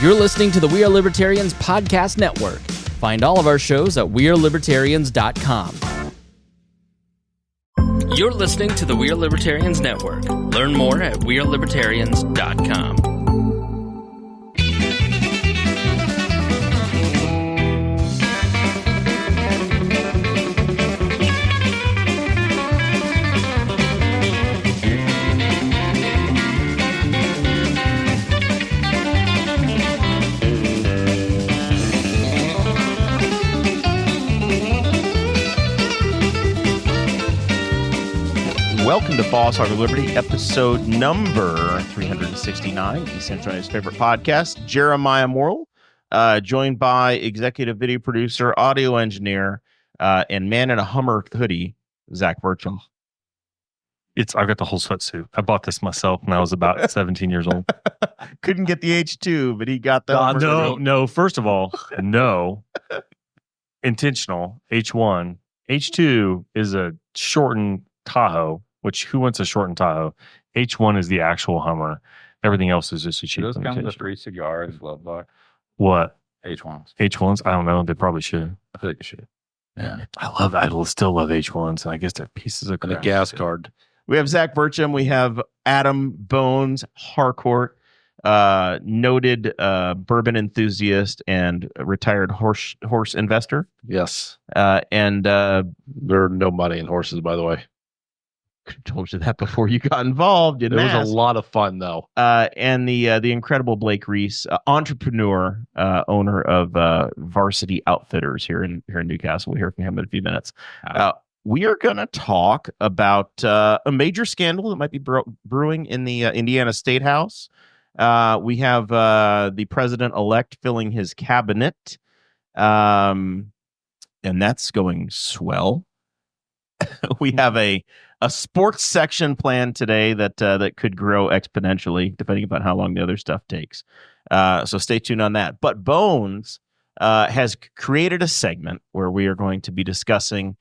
You're listening to the We Are Libertarians Podcast Network. Find all of our shows at wearelibertarians.com. You're listening to the We Are Libertarians Network. Learn more at wearelibertarians.com. Welcome to Boss Hog of Liberty, episode number 369, the Centralized favorite podcast. Jeremiah Morrell, joined by executive video producer, audio engineer, and man in a Hummer hoodie, Zach Burcham. I've got the whole sweatsuit. I bought this myself when I was about 17 years old. Couldn't get the H2, but he got the No. First of all, no. Intentional. H1. H2 is a shortened Tahoe. Which, who wants a shortened Tahoe? H1 is the actual Hummer. Everything else is just a cheap Those come imitation. with 3 cigars, love bar. What? H1s. H1s? I don't know. They probably should. I think you should. Yeah. I still love H1s. And I guess they're pieces of And a crap. gas card. We have Zach Burcham. We have Adam Bones Harcourt, noted bourbon enthusiast and retired horse investor. Yes. And There are no money in horses, by the way. could have told you that before you got involved. It was a lot of fun, though. And the incredible Blake Reece, entrepreneur, owner of Varsity Outfitters here in Newcastle. We'll hear from him in a few minutes. We are going to talk about a major scandal that might be brewing in the Indiana State House. We have the president-elect filling his cabinet, and that's going swell. We have a sports section planned today that could grow exponentially, depending upon how long the other stuff takes. So stay tuned on that. But Bones has created a segment where we are going to be discussing,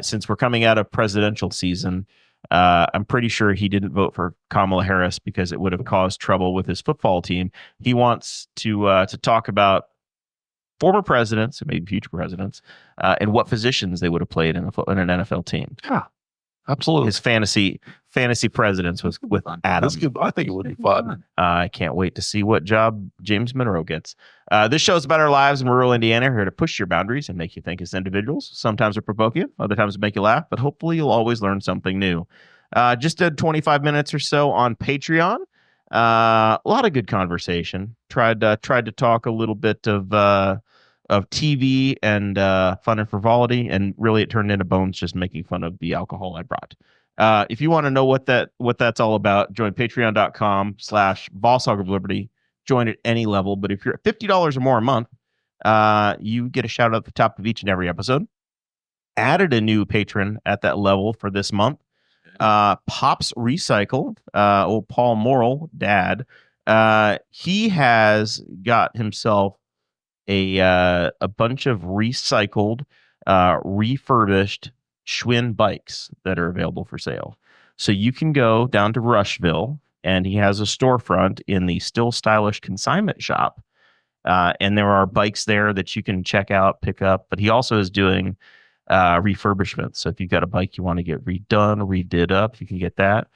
since we're coming out of presidential season, I'm pretty sure he didn't vote for Kamala Harris because it would have caused trouble with his football team. He wants to talk about former presidents and maybe future presidents, and what positions they would have played in an NFL team. Yeah, absolutely. His fantasy presidents was with Adam. I think it would be fun. I can't wait to see what job James Monroe gets. This show is about our lives in rural Indiana. We're here to push your boundaries and make you think as individuals. Sometimes it provoke you, other times it make you laugh, but hopefully you'll always learn something new. Just did 25 minutes or so on Patreon. A lot of good conversation. Tried to talk a little bit of TV and fun and frivolity, and really it turned into Bones just making fun of the alcohol I brought. If you want to know what that's all about, join patreon.com/Bosshog of Liberty. Join at any level, but if you're at $50 or more a month, you get a shout out at the top of each and every episode. Added a new patron at that level for this month. Pops Recycle, old Paul Morrell, dad. He has got himself a bunch of recycled, refurbished Schwinn bikes that are available for sale. So you can go down to Rushville, and he has a storefront in the Still Stylish consignment shop. And there are bikes there that you can check out, pick up. But he also is doing refurbishments. So if you've got a bike you want to get redone, redid up, you can get that.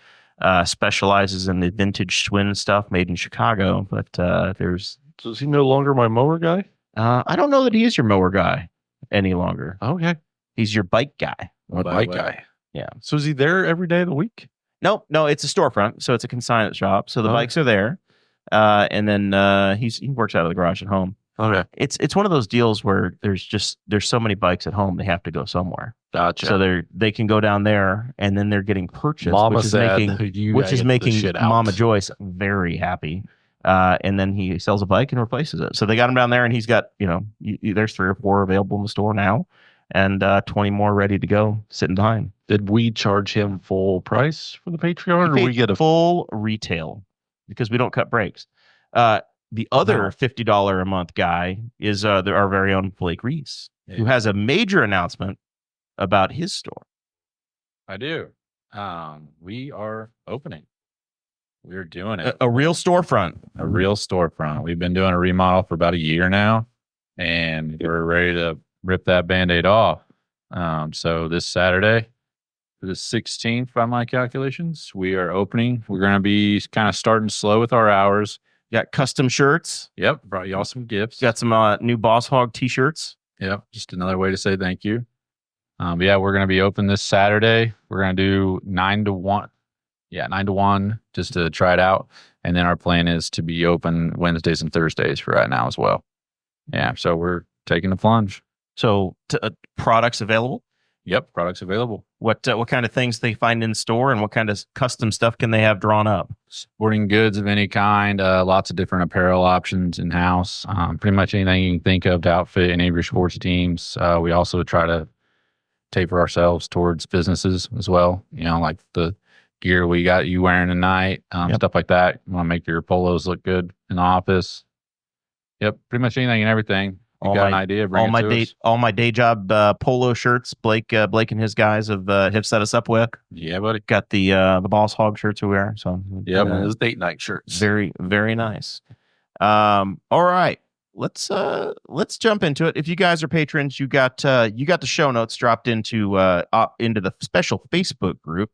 Specializes in the vintage Schwinn stuff made in Chicago. But there's... So is he no longer my mower guy? I don't know that he is your mower guy any longer. Okay. He's your bike guy. My bike guy. Yeah. So is he there every day of the week? No, it's a storefront, so it's a consignment shop. So the bikes are there, and then he works out of the garage at home. Okay. It's one of those deals where there's so many bikes at home they have to go somewhere. Gotcha. So they can go down there, and then they're getting purchased, Mama which is making Mama Joyce very happy. And then he sells a bike and replaces it. So they got him down there, and he's got, there's 3 or 4 available in the store now, and 20 more ready to go sitting behind. Did we charge him full price for the Patreon, or we get a full retail because we don't cut breaks? The other $50 a month guy is our very own Blake Reece, who has a major announcement about his store. I do. We are opening. We're doing it. A real storefront. A real storefront. We've been doing a remodel for about a year now, and we're ready to rip that Band-Aid off. So this Saturday, the 16th, by my calculations, we are opening. We're going to be kind of starting slow with our hours. Got custom shirts. Yep. Brought y'all some gifts. Got some new Boss Hog t-shirts. Yep. Just another way to say thank you. But yeah, we're going to be open this Saturday. We're going to do 9 to 1. Yeah, 9 to 1 just to try it out. And then our plan is to be open Wednesdays and Thursdays for right now as well. Yeah, so we're taking the plunge. So products available? Yep, products available. What kind of things they find in store, and what kind of custom stuff can they have drawn up? Sporting goods of any kind, lots of different apparel options in-house. Pretty much anything you can think of to outfit any of your sports teams. We also try to taper ourselves towards businesses as well. You know, like the gear we got you wearing tonight, stuff like that. You want to make your polos look good in the office. Yep, pretty much anything and everything. You got an idea? Bring All my day job polo shirts. Blake and his guys have set us up with. Yeah, buddy. Got the Boss Hog shirts we wear. So Yeah, his date night shirts. very, very nice. All right. Let's jump into it. If you guys are patrons, you got the show notes dropped into the special Facebook group.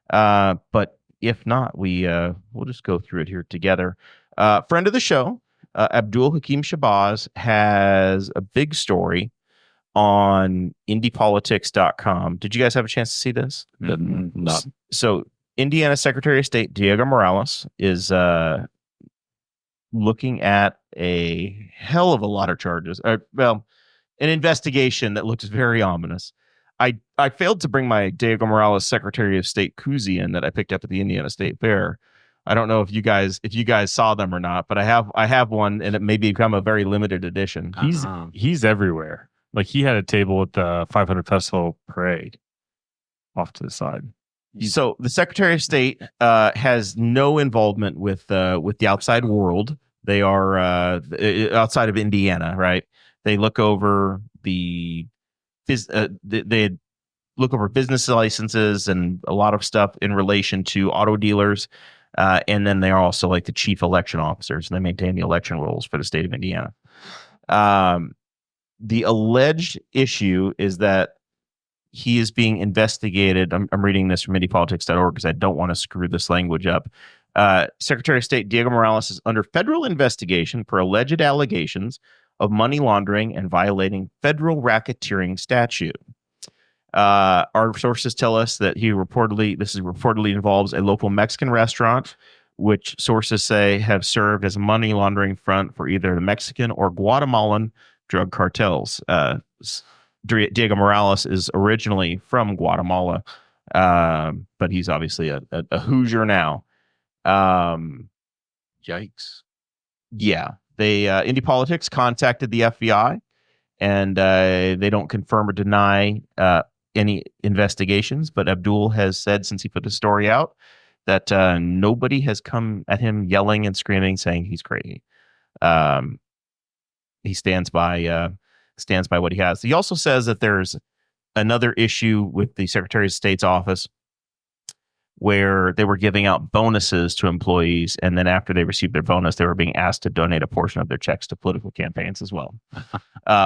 But if not, we'll just go through it here together. Friend of the show, Abdul Hakim Shabazz, has a big story on IndyPolitics.com. Did you guys have a chance to see this? Not. So Indiana Secretary of State Diego Morrell is looking at a hell of a lot of charges. An investigation that looks very ominous. I failed to bring my Diego Morales Secretary of State koozie in that I picked up at the Indiana State Fair. I don't know if you guys saw them or not, but I have one, and it may become a very limited edition. He's everywhere. Like, he had a table at the 500 Festival Parade off to the side. So the Secretary of State has no involvement with the outside world. They are outside of Indiana, right? They look over they look over business licenses and a lot of stuff in relation to auto dealers. And then they are also like the chief election officers, and they maintain the election rolls for the state of Indiana. The alleged issue is that he is being investigated. I'm reading this from IndyPolitics.org because I don't want to screw this language up. Secretary of State Diego Morales is under federal investigation for alleged allegations of money laundering and violating federal racketeering statute. Our sources tell us that this reportedly involves a local Mexican restaurant, which sources say have served as a money laundering front for either the Mexican or Guatemalan drug cartels. Diego Morales is originally from Guatemala, but he's obviously a Hoosier now. Yikes. Yeah. Indy Politics contacted the FBI, and they don't confirm or deny any investigations, but Abdul has said since he put the story out that nobody has come at him yelling and screaming, saying he's crazy. He stands by what he has. He also says that there's another issue with the Secretary of State's office where they were giving out bonuses to employees, and then after they received their bonus, they were being asked to donate a portion of their checks to political campaigns as well.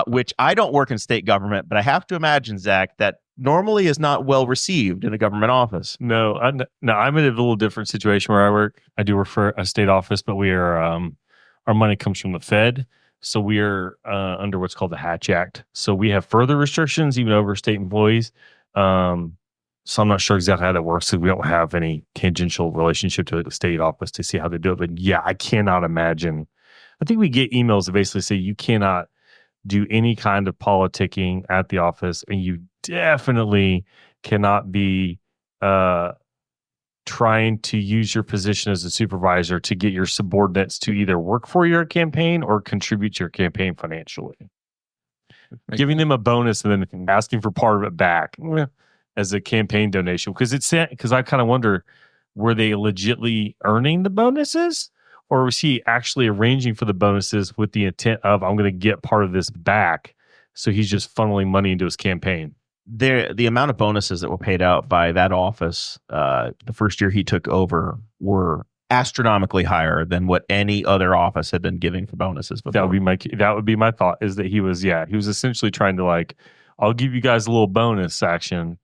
Which I don't work in state government, but I have to imagine, Zach, that normally is not well received in a government office. No, I'm in a little different situation where I work. I do work for a state office, but we are our money comes from the Fed, so we are under what's called the Hatch Act. So we have further restrictions even over state employees. So I'm not sure exactly how that works, because we don't have any tangential relationship to the state office to see how they do it. But yeah, I cannot imagine. I think we get emails that basically say you cannot do any kind of politicking at the office, and you definitely cannot be trying to use your position as a supervisor to get your subordinates to either work for your campaign or contribute to your campaign financially. Giving them a bonus and then asking for part of it back as a campaign donation, because I kind of wonder, were they legitimately earning the bonuses, or was he actually arranging for the bonuses with the intent of, I'm going to get part of this back, so he's just funneling money into his campaign? The amount of bonuses that were paid out by that office the first year he took over were astronomically higher than what any other office had been giving for bonuses before. That would be my thought, is that he was essentially trying to like, I'll give you guys a little bonus action,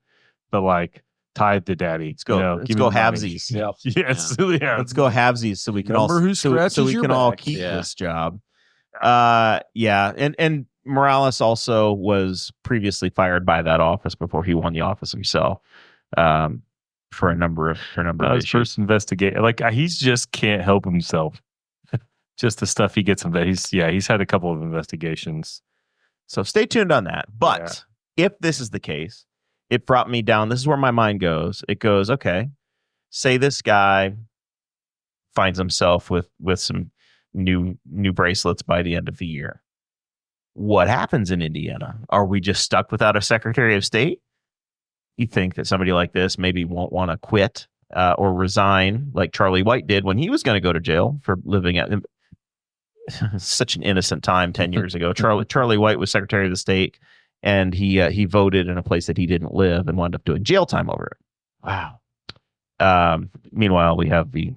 but like tithe to daddy. Let's go. Let's go halvesies. Yep. Yes. Yeah. Let's go halvesies so we can Remember all who so scratches we your can all back. keep Yeah. this job. And Morales also was previously fired by that office before he won the office himself. For a number of His issues. first investigate, like he just can't help himself. Just the stuff he gets involved. He's had a couple of investigations. So stay tuned on that. But if this is the case, it brought me down. This is where my mind goes. It goes, okay, say this guy finds himself with some new bracelets by the end of the year. What happens in Indiana? Are we just stuck without a Secretary of State? You think that somebody like this maybe won't want to quit or resign like Charlie White did when he was going to go to jail for living at such an innocent time 10 years ago. Charlie White was Secretary of the State, and he voted in a place that he didn't live and wound up doing jail time over it. Wow. Meanwhile, we have the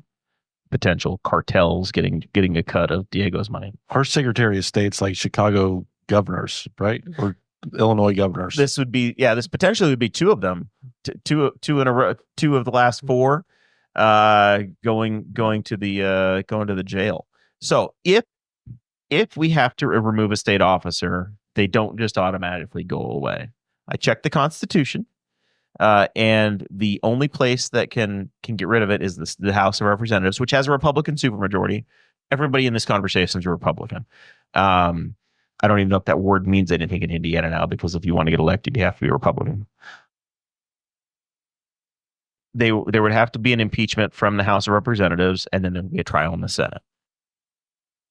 potential cartels getting a cut of Diego's money. Our Secretary of State's like Chicago governors, right? Or Illinois governors. This potentially would be two of them, two in a row, two of the last four, going to the jail. So if we have to remove a state officer, they don't just automatically go away. I checked the Constitution, and the only place that can get rid of it is the House of Representatives, which has a Republican supermajority. Everybody in this conversation is a Republican. I don't even know if that word means anything in Indiana now, because if you want to get elected, you have to be a Republican. There would have to be an impeachment from the House of Representatives, and then there would be a trial in the Senate.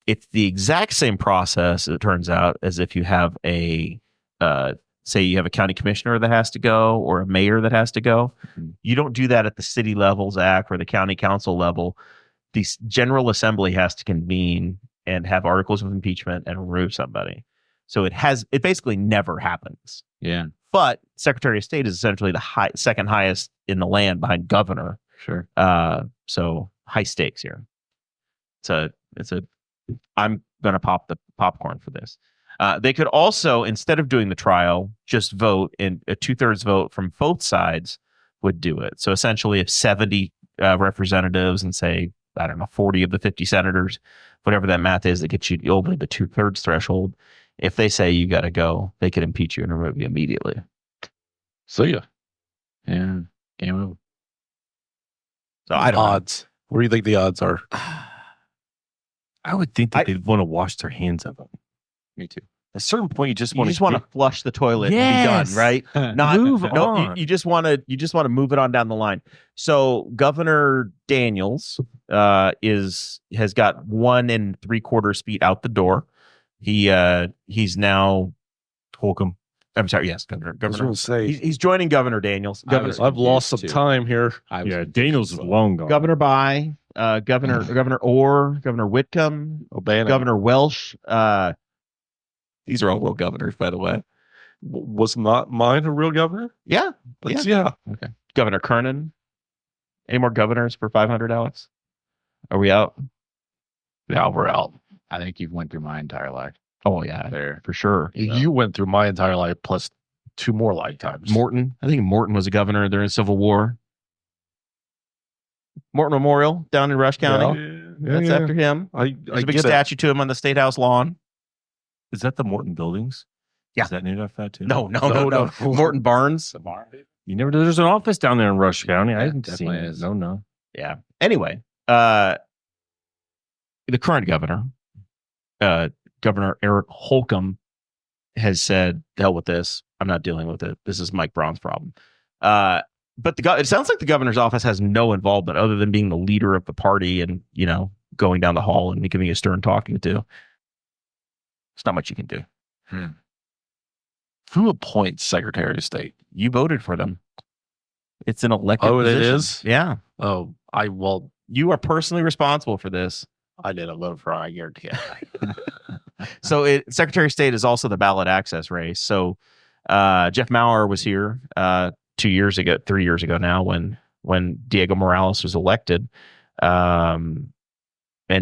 It's the exact same process, it turns out, as if you have say you have a county commissioner that has to go or a mayor that has to go. Mm-hmm. You don't do that at the city level, Zach, or the county council level. The General Assembly has to convene and have articles of impeachment and remove somebody. So it basically never happens. Yeah. But Secretary of State is essentially the second highest in the land behind governor. Sure. So high stakes here. I'm going to pop the popcorn for this. They could also, instead of doing the trial, just vote, and a 2/3 vote from both sides would do it. So essentially, if 70 representatives and say, I don't know, 40 of the 50 senators, whatever that math is, that gets you over the 2/3 threshold. If they say you got to go, they could impeach you and remove you immediately. See ya. Yeah. Game over. So I don't know. Odds. What do you think the odds are? I would think that they'd want to wash their hands of them. Me too. At a certain point, you just want to flush the toilet Yes. and be done, right? Not Move no, on. You just want to move it on down the line. So Governor Daniels has got 1 3/4 feet out the door. He's now Holcomb. I'm sorry. Yes, Governor. I was going to say, He's joining Governor Daniels. I've lost some time here. Daniels is long gone. Governor By, Governor Orr, Governor Whitcomb, O'Bannon. Governor Welsh. These are all real governors, by the way. Was not mine a real governor? Yeah. Yeah. Okay. Governor Kernan. Any more governors for 500, Alex? Are we out? Yeah, we're out. I think you've went through my entire life. Oh, yeah, There. for sure. You went through my entire life plus 2 more lifetimes. Morton. I think Morton was a governor during the Civil War. Morton Memorial down in Rush County. That's after him. I There's a big get it. statue to him on the State House lawn. Is that the Morton buildings? Yeah. Is that named after that too? No. No. Morton Barnes. You never. There's an office down there in Rush County. I Yeah, haven't seen definitely it. is. No. Yeah. Anyway, the current governor, Governor Eric Holcomb, has said, "The hell with this. I'm not dealing with it. This is Mike Braun's problem." But it sounds like the governor's office has no involvement other than being the leader of the party and, going down the hall and giving a stern talking to. There's not much you can do. Who appoints Secretary of State? You voted for them. It's an elected Oh, it position. is? Yeah. Oh, You are personally responsible for this. I didn't vote for I guarantee it. So Secretary of State is also the ballot access race. So Jeff Maurer was here 3 years ago now when Diego Morales was elected. And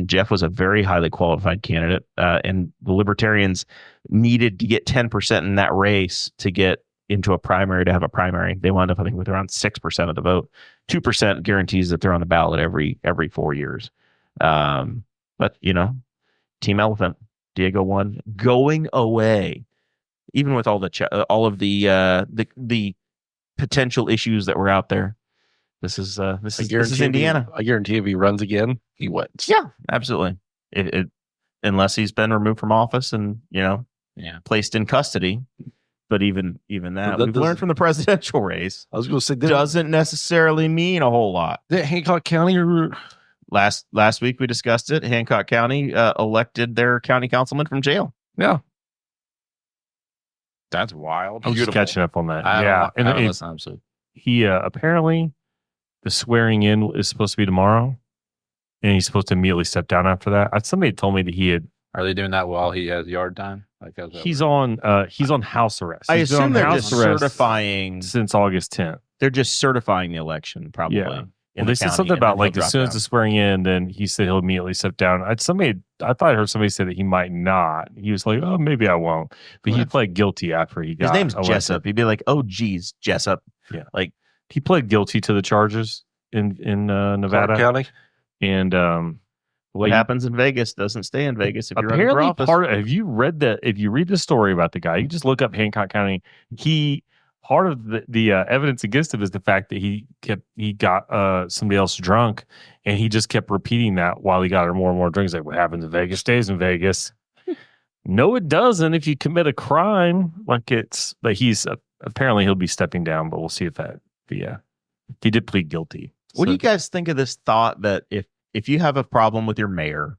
Jeff was a very highly qualified candidate. And the Libertarians needed to get 10% in that race to get into a primary, to have a primary. They wound up, I think, with around 6% of the vote. 2% guarantees that they're on the ballot every 4 years. But, Team Elephant, Diego won, going away, even with all of the potential issues that were out there. This is Indiana. I guarantee if he runs again, he wins. Yeah, absolutely. Unless he's been removed from office and placed in custody. But even that, we've learned from the presidential race. I was going to say, doesn't necessarily mean a whole lot. Did Hancock County last week we discussed it. Hancock County elected their county councilman from jail. Yeah, That's wild. I'm just catching up on that. And he apparently the swearing in is supposed to be tomorrow, and he's supposed to immediately step down after that. Somebody told me that he had. Are they doing that while he has yard time? He's on house arrest. I assume they're just certifying since August 10th. They're just certifying the election, probably. Yeah. Well, they said something about like as soon as the swearing in, then he said he'll immediately step down. I thought I heard somebody say that he might not. He was like, "Oh, maybe I won't," but he pled guilty after he got. His name's elected. Jessup. He'd be like, "Oh, geez, Jessup." Yeah, like he pled guilty to the charges in Nevada Clark County, and what happens in Vegas doesn't stay in Vegas if you're running for apparently office. have you read that? If you read the story about the guy, you just look up Hancock County. Part of the evidence against him is the fact that he got somebody else drunk, and he just kept repeating that while he got her more and more drunk. He's like, "What happens in Vegas stays in Vegas." No, it doesn't. If you commit a crime, he's apparently he'll be stepping down, but we'll see if that. But yeah, he did plead guilty. What do you guys think of this thought that if you have a problem with your mayor,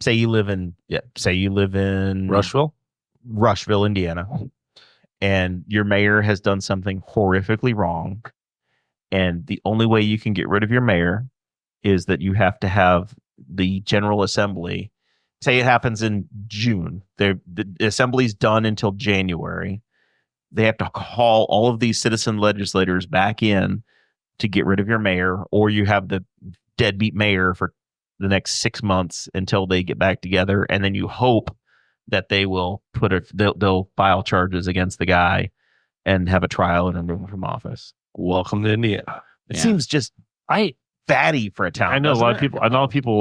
say you live in Rushville, Indiana, and your mayor has done something horrifically wrong, and the only way you can get rid of your mayor is that you have to have the General Assembly, say it happens in June, the assembly's done until January, they have to call all of these citizen legislators back in to get rid of your mayor, or you have the deadbeat mayor for the next 6 months until they get back together, and then you hope that they will they'll file charges against the guy and have a trial and remove him from office. Welcome to Indiana. It seems just fatty for a town. I know a lot of people. I know people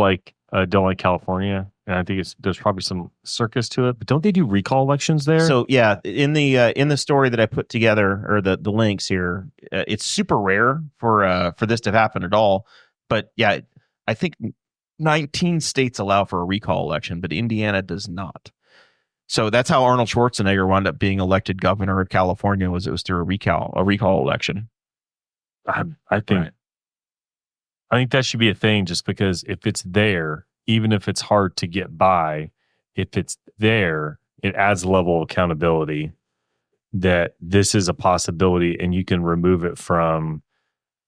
don't like California, and I think there's probably some circus to it. But don't they do recall elections there? So yeah, in the story that I put together, or the links here, it's super rare for this to happen at all. But yeah, I think 19 states allow for a recall election, but Indiana does not. So that's how Arnold Schwarzenegger wound up being elected governor of California. It was through a recall election. I think that should be a thing, just because if it's there, even if it's hard to get by, if it's there, it adds a level of accountability that this is a possibility, and you can remove it from.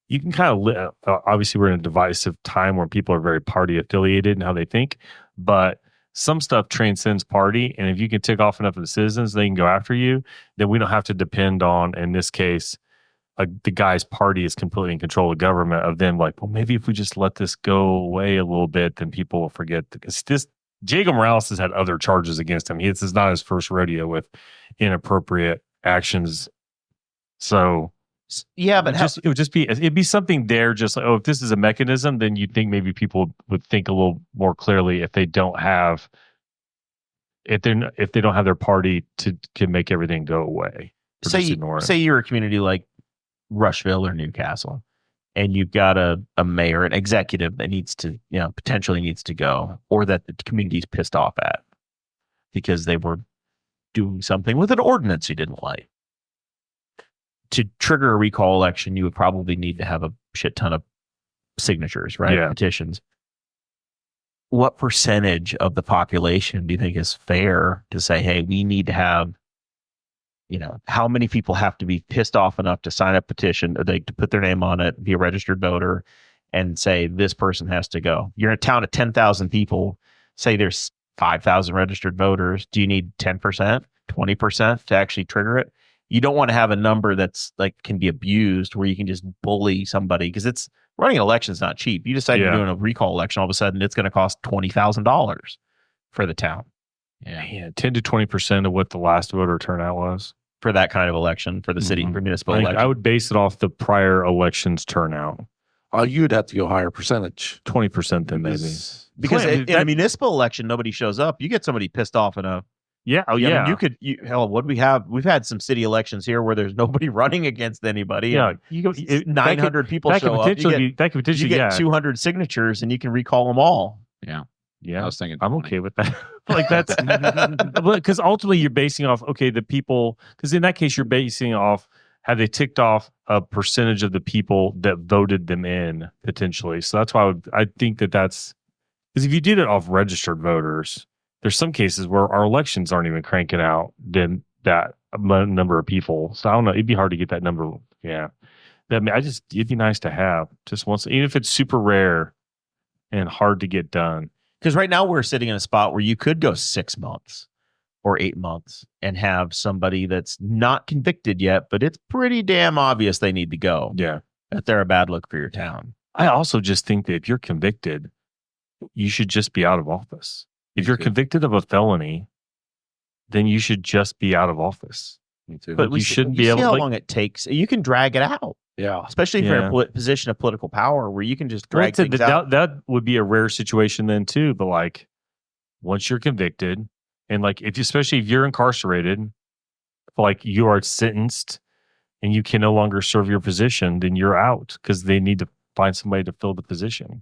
You can kind of obviously we're in a divisive time where people are very party affiliated in how they think, but some stuff transcends party, and if you can tick off enough of the citizens, they can go after you. Then we don't have to depend on, in this case, the guy's party is completely in control of government. Of them, like, well, maybe if we just let this go away a little bit, then people will forget. Because Jacob Morales has had other charges against him. This is not his first rodeo with inappropriate actions. So. Yeah, but it'd be something there. Just like, if this is a mechanism, then you'd think maybe people would think a little more clearly if they don't have their party to make everything go away. Say you're a community like Rushville or Newcastle, and you've got a mayor, an executive that needs to potentially needs to go, or that the community's pissed off at because they were doing something with an ordinance you didn't like. To trigger a recall election, you would probably need to have a shit ton of signatures, right? Yeah. Petitions. What percentage of the population do you think is fair to say, hey, we need to have, how many people have to be pissed off enough to sign a petition, or to put their name on it, be a registered voter, and say this person has to go? You're in a town of 10,000 people, say there's 5,000 registered voters. Do you need 10%, 20% to actually trigger it? You don't want to have a number that's like can be abused, where you can just bully somebody, because it's running an election is not cheap. You decide you're doing a recall election, all of a sudden it's going to cost $20,000 for the town. Yeah, 10 to 20% of what the last voter turnout was for that kind of election, for the city, for municipal election. I would base it off the prior election's turnout. You'd have to go higher percentage. 20% then maybe. Because in a municipal election, nobody shows up. You get somebody pissed off in a... Yeah. Oh, I yeah. mean, hell, what do we have? We've had some city elections here where there's nobody running against anybody. Yeah. 900 people show up. You get 200 signatures and you can recall them all. Yeah. Yeah. I was thinking I'm okay with that. Like that's because ultimately you're basing off, the people, because in that case, you're basing off, have they ticked off a percentage of the people that voted them in potentially? So that's why I think that's because if you did it off registered voters, there's some cases where our elections aren't even cranking out then that number of people. So I don't know. It'd be hard to get that number. Yeah. It'd be nice to have just once, even if it's super rare and hard to get done. Because right now we're sitting in a spot where you could go 6 months or 8 months and have somebody that's not convicted yet, but it's pretty damn obvious they need to go. Yeah. That they're a bad look for your town. I also just think that if you're convicted, you should just be out of office. If you're convicted of a felony, then you should just be out of office. Me too. But you shouldn't be able to. How long it takes. You can drag it out. Yeah. Especially if you're in a position of political power where you can just drag things out. That would be a rare situation then too. But like once you're convicted and like especially if you're incarcerated, like you are sentenced and you can no longer serve your position, then you're out because they need to find somebody to fill the position.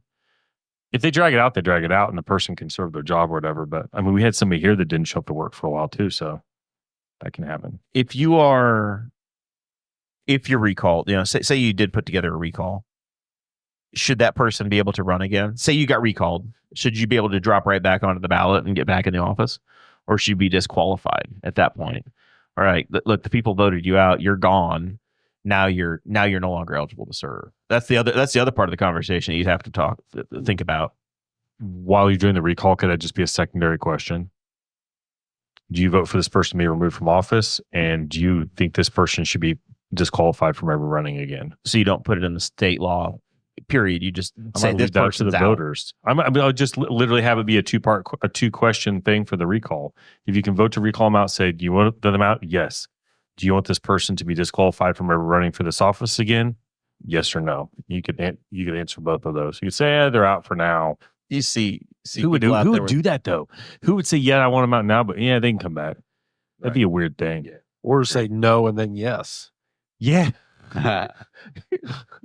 If they drag it out, and the person can serve their job or whatever. But I mean, we had somebody here that didn't show up to work for a while too, so that can happen. If you're recalled, say you did put together a recall, should that person be able to run again? Say you got recalled, should you be able to drop right back onto the ballot and get back in the office, or should you be disqualified at that point? All right, look, the people voted you out. You're gone. Now you're no longer eligible to serve. That's the other part of the conversation you'd have to think about. While you're doing the recall, could that just be a secondary question? Do you vote for this person to be removed from office, and do you think this person should be disqualified from ever running again? So you don't put it in the state law. Period. You just say this person's to the out. Voters. I'll just literally have it be a two-question thing for the recall. If you can vote to recall them out, say, do you want them out? Yes. Do you want this person to be disqualified from ever running for this office again? Yes or no. You could answer both of those. You could say, they're out for now. You see who would do that though? Who would say, yeah, I want them out now, but yeah, they can come back. That'd be a weird thing. Yeah. Or say no and then yes. Yeah.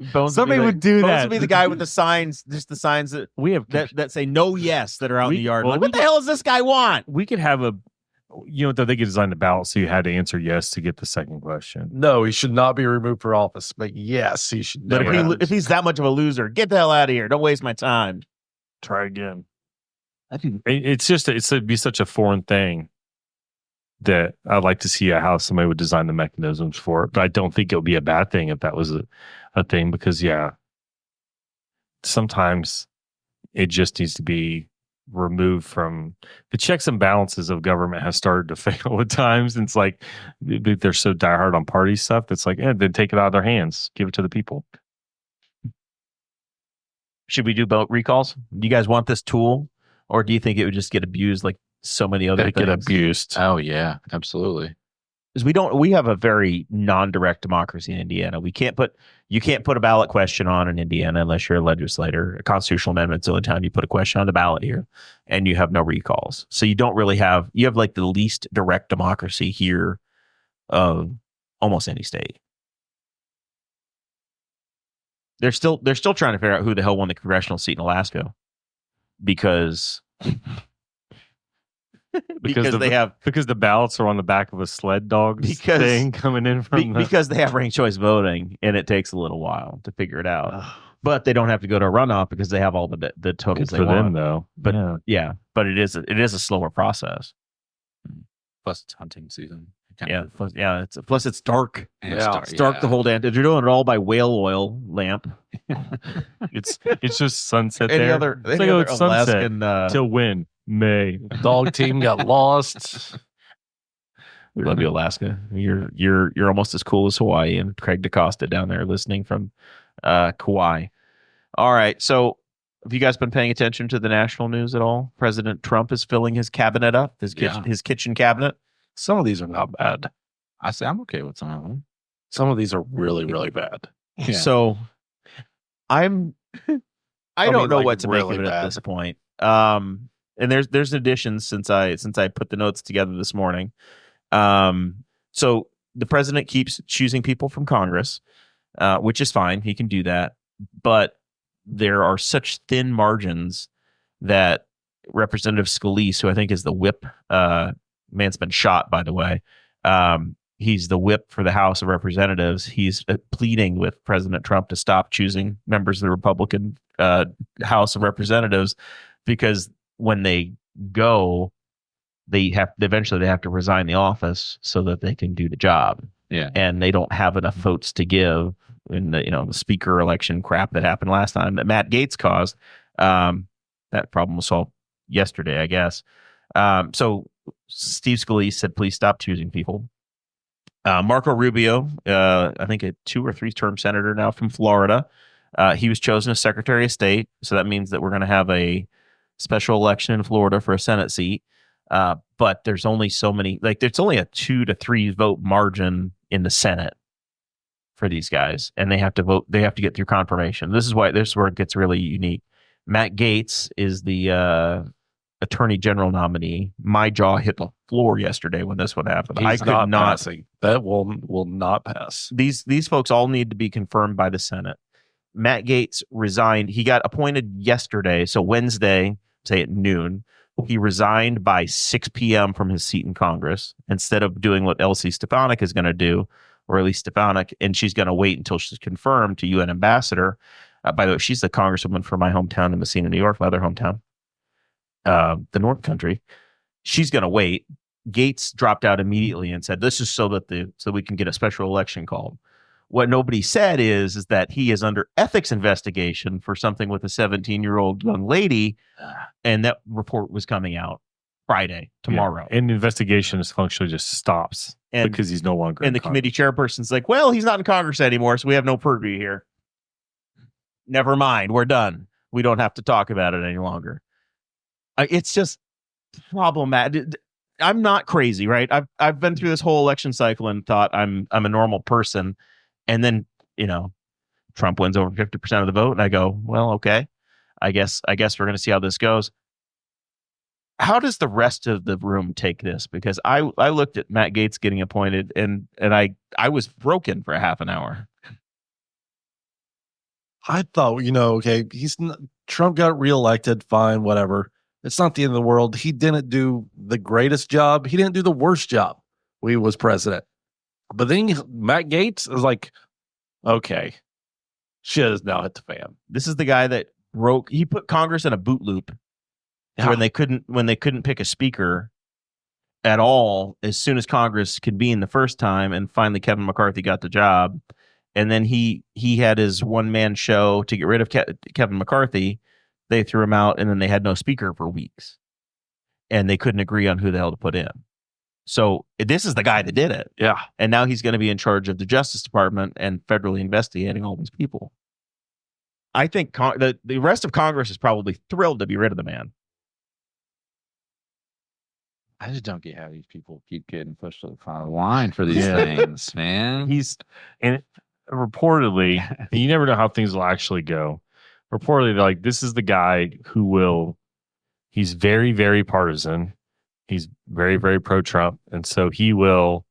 Somebody would do that. Bones would be the guy with the signs, just the signs that we have that say no yes that are out in the yard. Well, what the hell does this guy want? We could have they could design the ballot so you had to answer yes to get the second question. No, he should not be removed for office, but yes, he should. But if he's that much of a loser, get the hell out of here. Don't waste my time. Try again. It'd be such a foreign thing that I'd like to see how somebody would design the mechanisms for it. But I don't think it would be a bad thing if that was a thing, because sometimes it just needs to be removed from the checks and balances of government has started to fail at times. And it's like they're so diehard on party stuff. It's like, then take it out of their hands, give it to the people. Should we do boat recalls? Do you guys want this tool, or do you think it would just get abused like so many other things? Get abused. Oh yeah, absolutely. Because we have a very non-direct democracy in Indiana. You can't put a ballot question on in Indiana unless you're a legislator. A constitutional amendment's the only time you put a question on the ballot here, and you have no recalls. So you have like the least direct democracy here of almost any state. They're still trying to figure out who the hell won the congressional seat in Alaska, because the ballots are on the back of a sled dog thing coming in from because they have ranked choice voting, and it takes a little while to figure it out. But they don't have to go to a runoff because they have all the totals they want. Them though. But but it is a slower process. Plus it's hunting season. Plus it's dark. It's dark the whole day. They're doing it all by whale oil lamp. It's just sunset Any there. other It's sunset Alaskan till when? May. Dog team got lost. We love you, Alaska. You're almost as cool as Hawaii. And Craig DaCosta down there listening from Kauai. All right. So have you guys been paying attention to the national news at all? President Trump is filling his cabinet up, his kitchen cabinet. Some of these are not bad. I say I'm okay with some of them. Some of these are really, really bad. Yeah. So I don't know like, what to really make of it bad. at this point. And there's additions since I put the notes together this morning. So the president keeps choosing people from Congress, which is fine. He can do that. But there are such thin margins that Representative Scalise, who I think is the whip, man's been shot, by the way. He's the whip for the House of Representatives. He's pleading with President Trump to stop choosing members of the Republican House of Representatives, because when they go, they eventually have to resign the office so that they can do the job. Yeah. And they don't have enough votes to give in the speaker election crap that happened last time that Matt Gaetz caused. That problem was solved yesterday, I guess. So Steve Scalise said, please stop choosing people. Marco Rubio, I think a 2 or 3 term senator now from Florida. He was chosen as Secretary of State. So that means that we're going to have a special election in Florida for a Senate seat. But there's only so many, there's only a 2 to 3 vote margin in the Senate for these guys. And they have to vote. They have to get through confirmation. This is where it gets really unique. Matt Gaetz is the Attorney General nominee. My jaw hit the floor yesterday when this one happened. He's I could not passing. That will not pass. These folks all need to be confirmed by the Senate. Matt Gaetz resigned. He got appointed yesterday, so Wednesday, say at noon. He resigned by 6 p.m. from his seat in Congress instead of doing what Elsie Stefanik is going to do, or at least Stefanik, and she's going to wait until she's confirmed to UN ambassador. By the way, she's the congresswoman from my hometown in Messina, New York, my other hometown, the North Country. She's going to wait. Gaetz dropped out immediately and said, "This is so that we can get a special election called." What nobody said is that he is under ethics investigation for something with a 17-year-old young lady, and that report was coming out Friday, tomorrow. Yeah. And the investigation is functionally just stops because he's no longer. And the committee chairperson's like, "Well, he's not in Congress anymore, so we have no purview here. Never mind, we're done. We don't have to talk about it any longer." It's just problematic. I'm not crazy, right? I've been through this whole election cycle and thought I'm a normal person. And then, Trump wins over 50% of the vote. And I go, well, okay, I guess we're going to see how this goes. How does the rest of the room take this? Because I looked at Matt Gaetz getting appointed and I was broken for a half an hour. I thought, okay, Trump got reelected, fine, whatever. It's not the end of the world. He didn't do the greatest job. He didn't do the worst job when he was president. But then Matt Gaetz is like, okay, shit has now hit the fan. This is the guy that he put Congress in a boot loop when they couldn't pick a speaker at all as soon as Congress convened the first time, and finally Kevin McCarthy got the job. And then he had his one-man show to get rid of Kevin McCarthy. They threw him out, and then they had no speaker for weeks. And they couldn't agree on who the hell to put in. So this is the guy that did it. Yeah. And now he's going to be in charge of the Justice Department and federally investigating all these people. I think the rest of Congress is probably thrilled to be rid of the man. I just don't get how these people keep getting pushed to the front of the line for these things, man. Reportedly, and you never know how things will actually go. Reportedly, this is the guy he's very, very partisan. He's very, very pro-Trump. And so he will,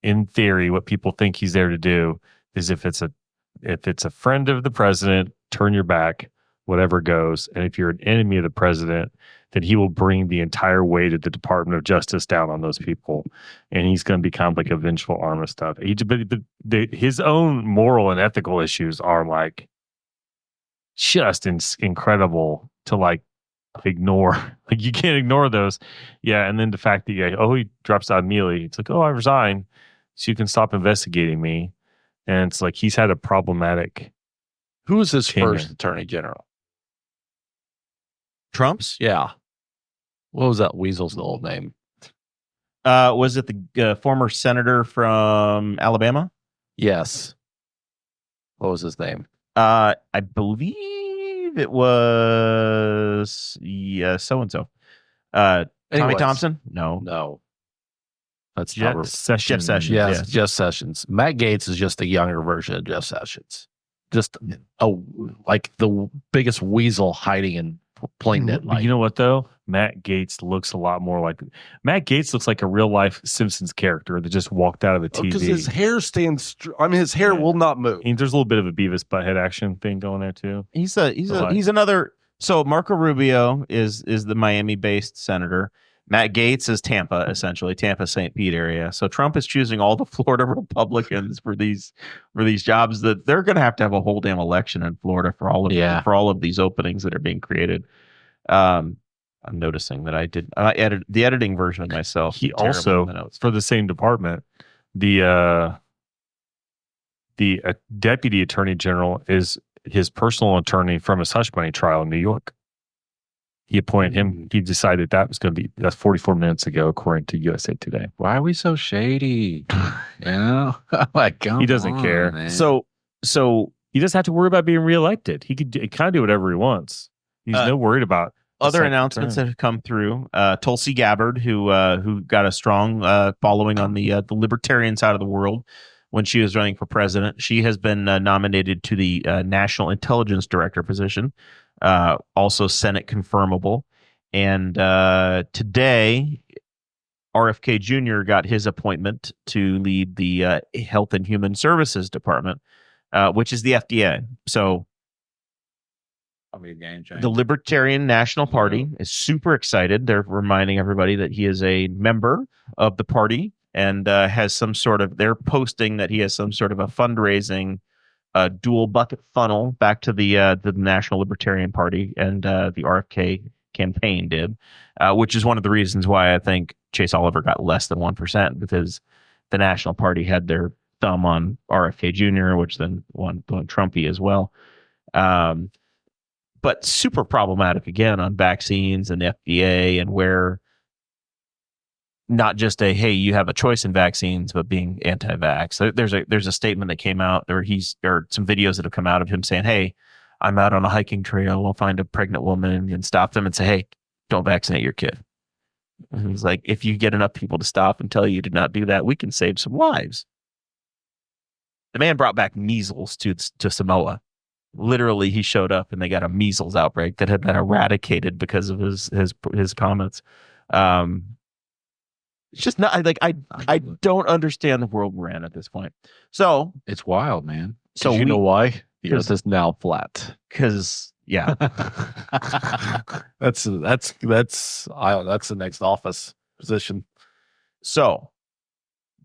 in theory, what people think he's there to do is if it's a friend of the president, turn your back, whatever goes. And if you're an enemy of the president, then he will bring the entire weight of the Department of Justice down on those people. And he's going to become like a vengeful arm of stuff. His own moral and ethical issues are just incredible to ignore. You can't ignore those. Yeah. And then the fact that he drops out immediately. It's like, I resign so you can stop investigating me. And it's like he's had a problematic. Who was his tenure. first attorney general? Trump's? Yeah. What was that weasel's old name? Was it the former senator from Alabama? Yes. What was his name? I believe it was so and so. Tommy Anyways. Thompson? No. No. That's Jeff not Sessions. Jeff Sessions. Yes, Yeah. Jeff Sessions. Matt Gaetz is just a younger version of Jeff Sessions. Just like the biggest weasel hiding in plain dead light. You know what though? Matt Gaetz looks a lot more like a real life Simpsons character that just walked out of the TV. Because his hair stands. His hair will not move. There's a little bit of a Beavis Butthead action thing going there too. He's another. So Marco Rubio is the Miami-based senator. Matt Gaetz is Tampa, essentially Tampa St. Pete area. So Trump is choosing all the Florida Republicans for these jobs that they're going to have a whole damn election in Florida for all of these openings that are being created. I'm noticing that I edit the editing version of myself. He also, for the same department, the deputy attorney general is his personal attorney from his hush money trial in New York. He appointed him. He decided that's 44 minutes ago, according to USA Today. Why are we so shady? Like, he doesn't care. Man. So he doesn't have to worry about being reelected. He could kind of do whatever he wants. He's no worried about other announcements that have come through. Tulsi Gabbard, who got a strong following on the libertarian side of the world when she was running for president, she has been nominated to the National Intelligence Director position. Also Senate confirmable. And today, RFK Jr. got his appointment to lead the Health and Human Services Department, which is the FDA. So the Libertarian National Party is super excited. They're reminding everybody that he is a member of the party and has some sort of, they're posting that he has some sort of a fundraising dual bucket funnel back to the National Libertarian Party and the RFK campaign did, which is one of the reasons why I think Chase Oliver got less than 1%, because the National Party had their thumb on RFK Jr., which then won Trumpy as well. But super problematic again on vaccines and the FDA, and where not just hey, you have a choice in vaccines, but being anti-vax. There's a statement that came out, or some videos that have come out of him saying, hey, I'm out on a hiking trail, I'll find a pregnant woman and stop them and say, hey, don't vaccinate your kid. And he's like, if you get enough people to stop and tell you to not do that, we can save some lives. The man brought back measles to Samoa. Literally, he showed up and they got a measles outbreak that had been eradicated because of his comments. It's just not like I don't understand the world we're in at this point. So it's wild, man. So you know why? The Earth is now flat. Because yeah, that's the next office position. So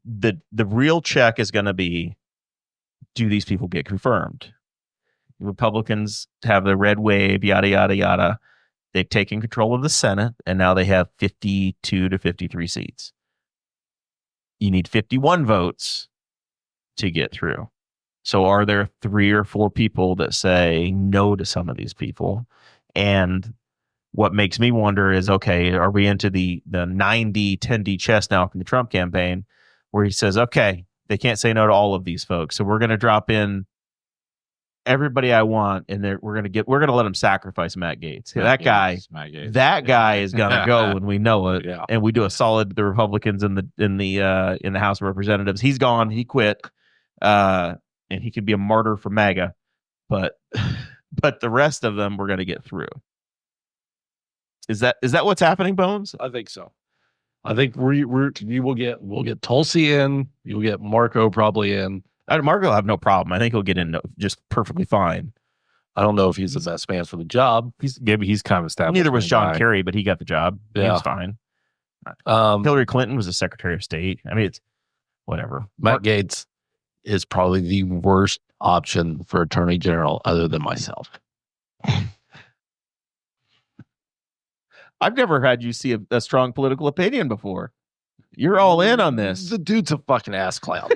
the real check is going to be, do these people get confirmed? Republicans have the red wave, yada yada yada. They've taken control of the Senate, and now they have 52 to 53 seats. You need 51 votes to get through. So are there 3 or 4 people that say no to some of these people? And what makes me wonder is, okay, are we into the 90-10D chess now from the Trump campaign, where he says, okay, they can't say no to all of these folks, so we're going to drop in everybody I want, and we're gonna let them sacrifice Matt Gaetz. That guy is gonna go when we know it, Yeah. and we do a solid the Republicans in the House of Representatives. He's gone, he quit, and he could be a martyr for MAGA, but the rest of them we're gonna get through. Is that what's happening, Bones? I think so. I think we'll get Tulsi in. You'll get Marco probably in. Marco will have no problem. I think he'll get in just perfectly fine. I don't know if he's the best man for the job. He's kind of established. Neither was John Kerry, but he got the job. He was fine. Hillary Clinton was the Secretary of State. I mean, it's whatever. Matt Gaetz is probably the worst option for Attorney General other than myself. I've never had you see a strong political opinion before. You're all in on this. The dude's a fucking ass clown.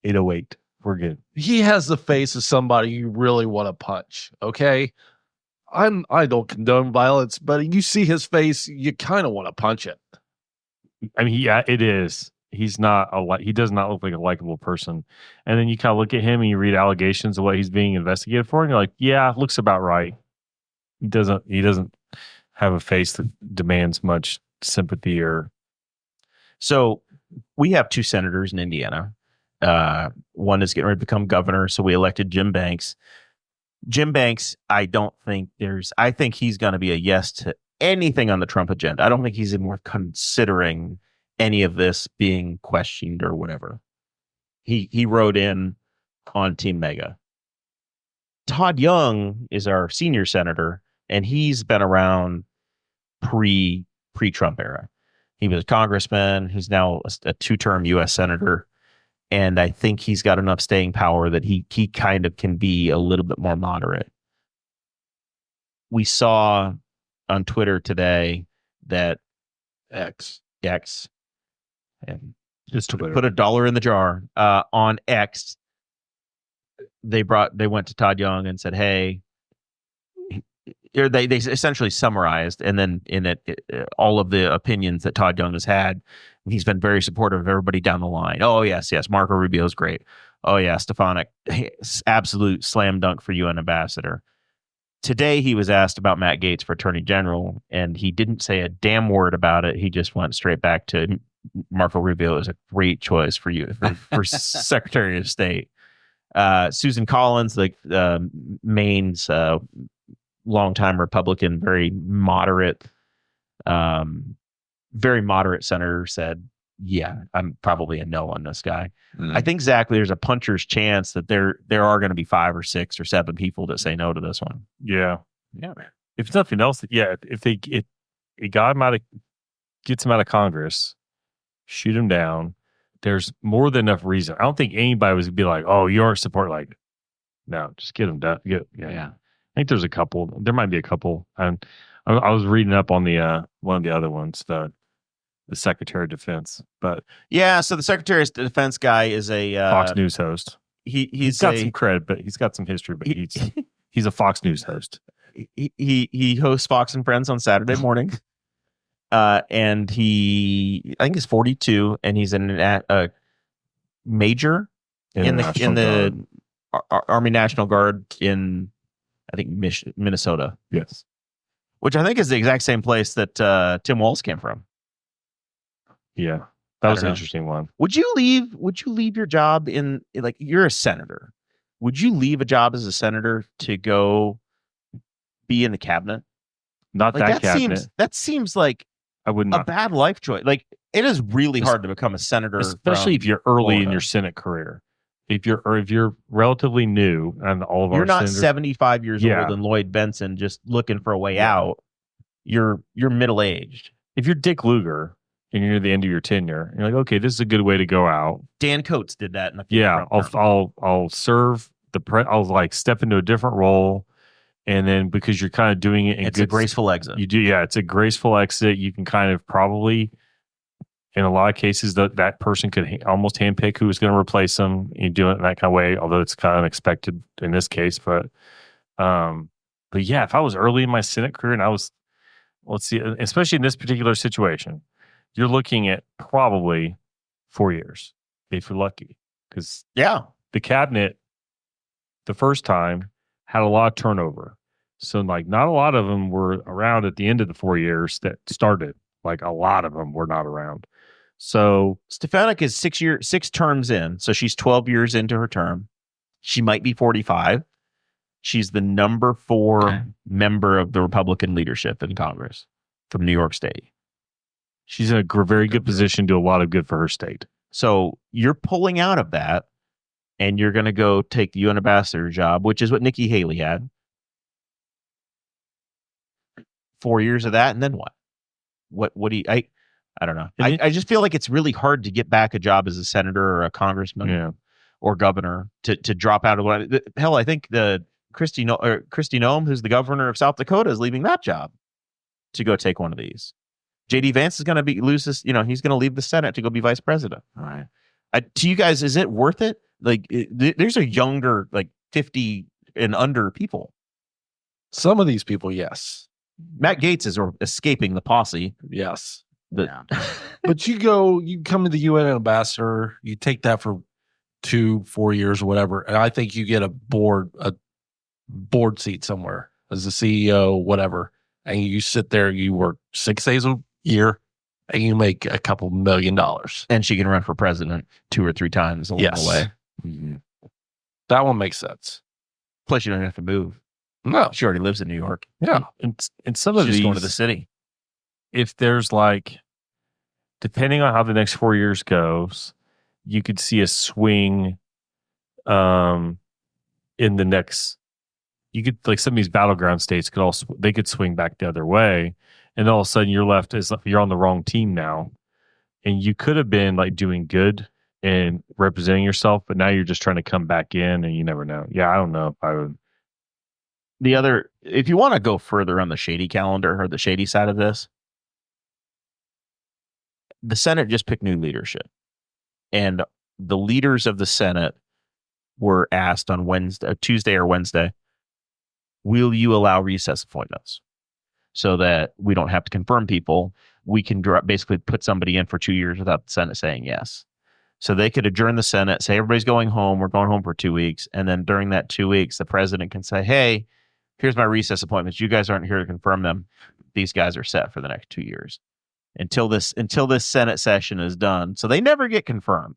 808. We're good. He has the face of somebody you really want to punch. Okay, I don't condone violence, but you see his face, you kind of want to punch it. I mean, yeah, it is. He does not look like a likable person. And then you kind of look at him and you read allegations of what he's being investigated for, and you're like, yeah, looks about right. He doesn't have a face that demands much sympathy or. So we have 2 senators in Indiana. One is getting ready to become governor, so we elected Jim Banks. Jim Banks, I think he's going to be a yes to anything on the Trump agenda. I don't think he's even worth considering any of this being questioned or whatever. He wrote in on Team Mega. Todd Young is our senior senator, and he's been around pre-Trump era. He was a congressman. He's now a 2-term U.S. senator. And I think he's got enough staying power that he kind of can be a little bit more moderate. We saw on Twitter today that X, and Just put $1 in the jar on X. They went to Todd Young and said, "Hey," they essentially summarized, and then in it all of the opinions that Todd Young has had. He's been very supportive of everybody down the line. Oh, yes. Marco Rubio's great. Oh, yeah. Stefanik, absolute slam dunk for UN ambassador. Today, he was asked about Matt Gaetz for attorney general, and he didn't say a damn word about it. He just went straight back to Marco Rubio is a great choice for you for Secretary of State. Susan Collins, Maine's longtime Republican, very moderate senator, said, yeah, I'm probably a no on this guy. I think, Zach, there's a puncher's chance that there are going to be 5 or 6 or 7 people that say no to this one. Yeah. If nothing else, if it gets him out of Congress, shoot him down, there's more than enough reason. I don't think anybody was be like, oh, you aren't support, like, no, just get him done. I think there's a couple. There might be a couple. And I was reading up on the one of the other ones, the Secretary of Defense. But yeah, so the Secretary of Defense guy is a Fox News host. He's got some credit, but he's got some history. But he's a Fox News host. He hosts Fox and Friends on Saturday morning. And I think he's 42, and he's a major in the Army National Guard in, I think, Minnesota. Yes, which I think is the exact same place that Tim Walz came from. Yeah, that was an interesting one. Would you leave your job in, like, you're a senator? Would you leave a job as a senator to go be in the cabinet? Not like, that cabinet. That seems like I would not. A bad life choice. Like, it is really hard to become a senator, especially if you're early in your Senate career. If you're relatively new, and you're not 75 years old and Lloyd Benson just looking for a way out. You're middle aged. If you're Dick Lugar and you're near the end of your tenure, you're like, okay, this is a good way to go out. Dan Coates did that. I'll serve I'll like step into a different role. And then because you're kind of doing it, it's a graceful exit. You do, it's a graceful exit. You can kind of probably, in a lot of cases, that person could almost handpick who's going to replace them. You do it in that kind of way, although it's kind of unexpected in this case. But yeah, if I was early in my Senate career and I was, let's see, especially in this particular situation, you're looking at probably 4 years if you're lucky, because the cabinet the first time had a lot of turnover. So, like, not a lot of them were around at the end of the 4 years that started. Like, a lot of them were not around. So, Stefanik is 6 terms in. So, she's 12 years into her term. She might be 45. She's the number 4 member of the Republican leadership in Congress from New York State. She's in a very good position to do a lot of good for her state. So, you're pulling out of that, and you're going to go take the UN ambassador job, which is what Nikki Haley had. 4 years of that, and then what? What do you? I don't know. I just feel like it's really hard to get back a job as a senator or a congressman or governor to drop out of one. Hell, I think the Kristi Noem, who's the governor of South Dakota, is leaving that job to go take one of these. JD Vance is going to lose this. He's going to leave the Senate to go be vice president. All right. To you guys, is it worth it? Like, there's a younger, like 50 and under people. Some of these people, yes. Matt Gaetz is escaping the posse. Yes. But you come to the UN ambassador, you take that for 2-4 years or whatever, and I think you get a board seat somewhere as a CEO, whatever, and you sit there, you work 6 days a year, and you make a couple $1 million. And she can run for president 2 or 3 times along the way. Mm-hmm. That one makes sense. Plus, you don't have to move. No, she already lives in New York. Yeah, and some of She's these going to the city. If there's depending on how the next 4 years goes, you could see a swing in the next. You could some of these battleground states could swing back the other way, and all of a sudden you're left as you're on the wrong team now, and you could have been doing good and representing yourself, but now you're just trying to come back in, and you never know. Yeah, I don't know if I would. If you want to go further on the shady calendar or the shady side of this, the Senate just picked new leadership, and the leaders of the Senate were asked on Tuesday or Wednesday, will you allow recess appointments so that we don't have to confirm people? We can basically put somebody in for 2 years without the Senate saying yes. So they could adjourn the Senate, say everybody's going home, we're going home for 2 weeks, and then during that 2 weeks, the president can say, hey, here's my recess appointments. You guys aren't here to confirm them. These guys are set for the next 2 years until this Senate session is done. So they never get confirmed.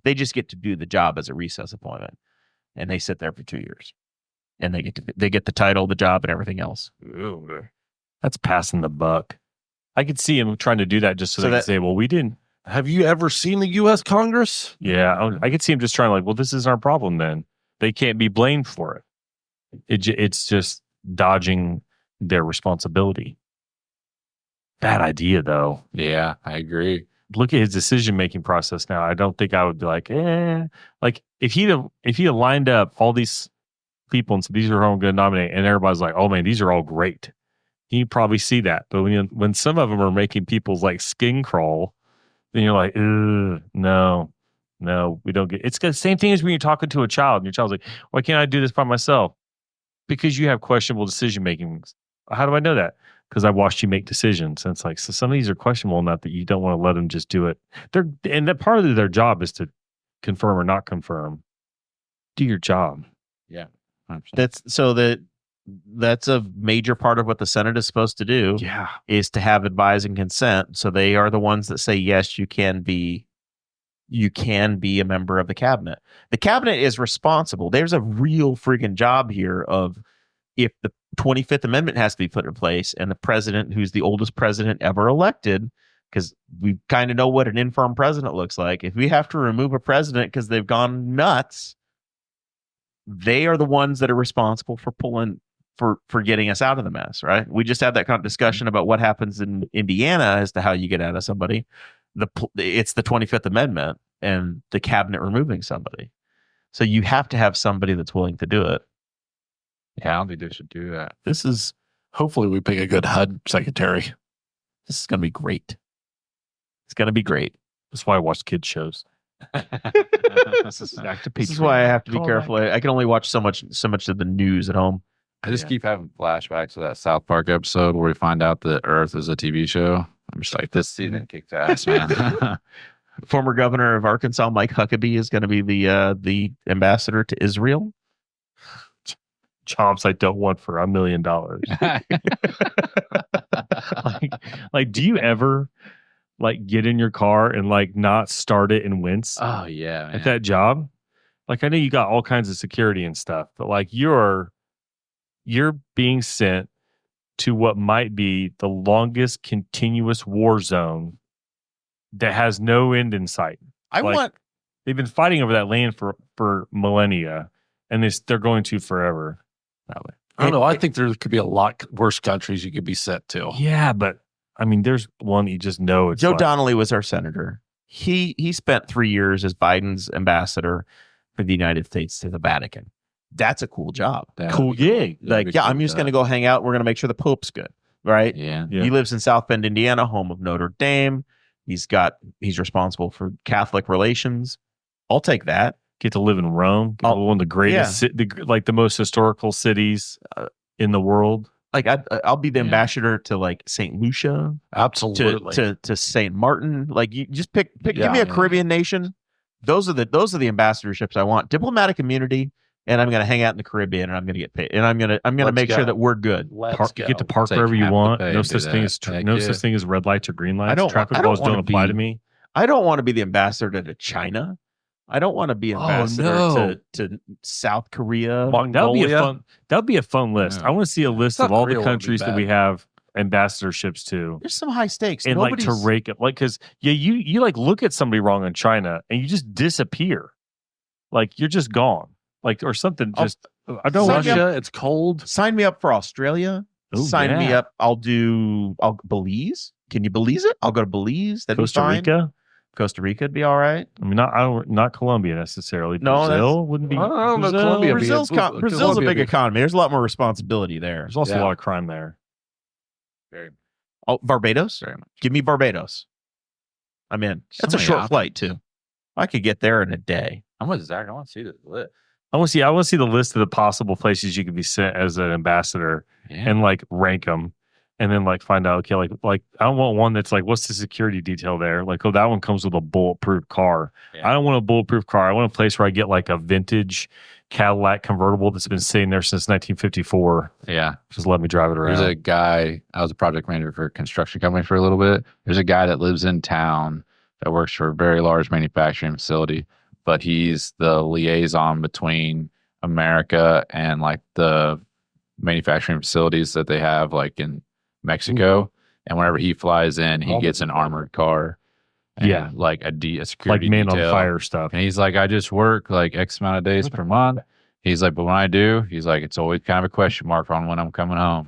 They just get to do the job as a recess appointment, and they sit there for 2 years, and they get the title, the job, and everything else. Ooh, that's passing the buck. I could see him trying to do that just so they could say, well, we didn't. Have you ever seen the U.S. Congress? Yeah, I could see him just trying well, this isn't our problem then. They can't be blamed for it. It's just dodging their responsibility. Bad idea, though. Yeah, I agree. Look at his decision-making process now. I don't think I would be if he'd lined up all these people and said, these are who I'm going to nominate, and everybody's like, oh man, these are all great. He'd probably see that. But when some of them are making people's skin crawl, then you're like, no, we don't get. It's the same thing as when you're talking to a child, and your child's like, why can't I do this by myself? Because you have questionable decision making. How do I know that? Because I watched you make decisions. And it's so some of these are questionable enough that you don't want to let them just do it. And that part of their job is to confirm or not confirm. Do your job. Yeah. 100%. That's a major part of what the Senate is supposed to do. Yeah. Is to have advise and consent. So they are the ones that say, yes, you can be a member of the cabinet. The cabinet is responsible. There's a real friggin' job here of if the 25th Amendment has to be put in place and the president, who's the oldest president ever elected, because we kind of know what an infirm president looks like. If we have to remove a president because they've gone nuts, they are the ones that are responsible for getting us out of the mess, right? We just had that kind of discussion about what happens in Indiana as to how you get out of somebody. It's the 25th Amendment and the cabinet removing somebody. So you have to have somebody that's willing to do it. Yeah, I don't think they should do that. Hopefully we pick a good HUD secretary. This is going to be great. It's going to be great. That's why I watch kids shows. This is why I have to be careful. I can only watch so much of the news at home. I just keep having flashbacks to that South Park episode where we find out that Earth is a TV show. I'm just this season kicked ass, man. Former governor of Arkansas, Mike Huckabee, is going to be the ambassador to Israel. Jobs I don't want for $1 million. Do you ever get in your car and not start it and wince? Oh yeah, man. At that job? I know you got all kinds of security and stuff, but you're being sent to what might be the longest continuous war zone that has no end in sight. They've been fighting over that land for millennia, and they're going to forever. I don't know. I think there could be a lot worse countries you could be sent to. Yeah, but I mean, there's one you just know. It's Joe Donnelly was our senator. He spent 3 years as Biden's ambassador for the United States to the Vatican. That's a cool job. Cool gig. I'm just going to go hang out. We're going to make sure the Pope's good, right? Yeah. He lives in South Bend, Indiana, home of Notre Dame. He's responsible for Catholic relations. I'll take that. Get to live in Rome, one of the greatest, the most historical cities in the world. Like I'll be the ambassador to like St. Lucia, Absolutely. to St. Martin. Like you just pick. Give me a Caribbean nation. Those are the ambassadorships I want. Diplomatic immunity, and I'm going to hang out in the Caribbean, and I'm going to get paid, and I'm going to make sure that we're good. Let's go. You get to park Say wherever you you have to want. pay No to do such thing as that. Heck no yeah. such thing as red lights or green lights. Traffic I don't laws wanna don't apply be- to me. I don't want to be the ambassador to China. I don't want to be ambassador to South Korea. Mongolia. That would be a fun list. Yeah. I want to see a list South of all Korea the wouldn't be countries that bad. we have ambassadorships to. There's some high stakes. And like to rake it, like, because you like look at somebody wrong in China and you just disappear, like you're just gone, like or something. Just I don't want Russia, it's cold. Sign me up for Australia. Ooh, Sign me yeah. up. I'll Belize. Can you Belize it? I'll go to Belize. That'd Costa be fine. Rica. Costa Rica would be all right. I mean, not Colombia necessarily. No, Brazil wouldn't be. I don't know, Brazil. Colombia be- Brazil's a Colombia big be- economy. There's a lot more responsibility there. There's also a lot of crime there. Oh, Barbados. Very much. Give me Barbados. I'm in. That's a many short options. flight too. I could get there in a day. I'm with Zach. I want to see this list. I want to see the list of the possible places you could be sent as an ambassador Yeah. and like rank them, and then like find out. Okay, like I don't want one that's like, what's the security detail there? Like, oh, that one comes with a bulletproof car. Yeah. I don't want a bulletproof car. I want a place where I get like a vintage Cadillac convertible that's been sitting there since 1954. Yeah. Just let me drive it around. There's a guy, I was a project manager for a construction company for a little bit. There's a guy that lives in town that works for a very large manufacturing facility, but he's the liaison between America and like the manufacturing facilities that they have like in Mexico. And whenever he flies in, he gets an armored car. And Yeah. like a like security man detail. on fire stuff. And he's like, I just work like X amount of days per month. He's like, but when I do, he's like, it's always kind of a question mark on when I'm coming home.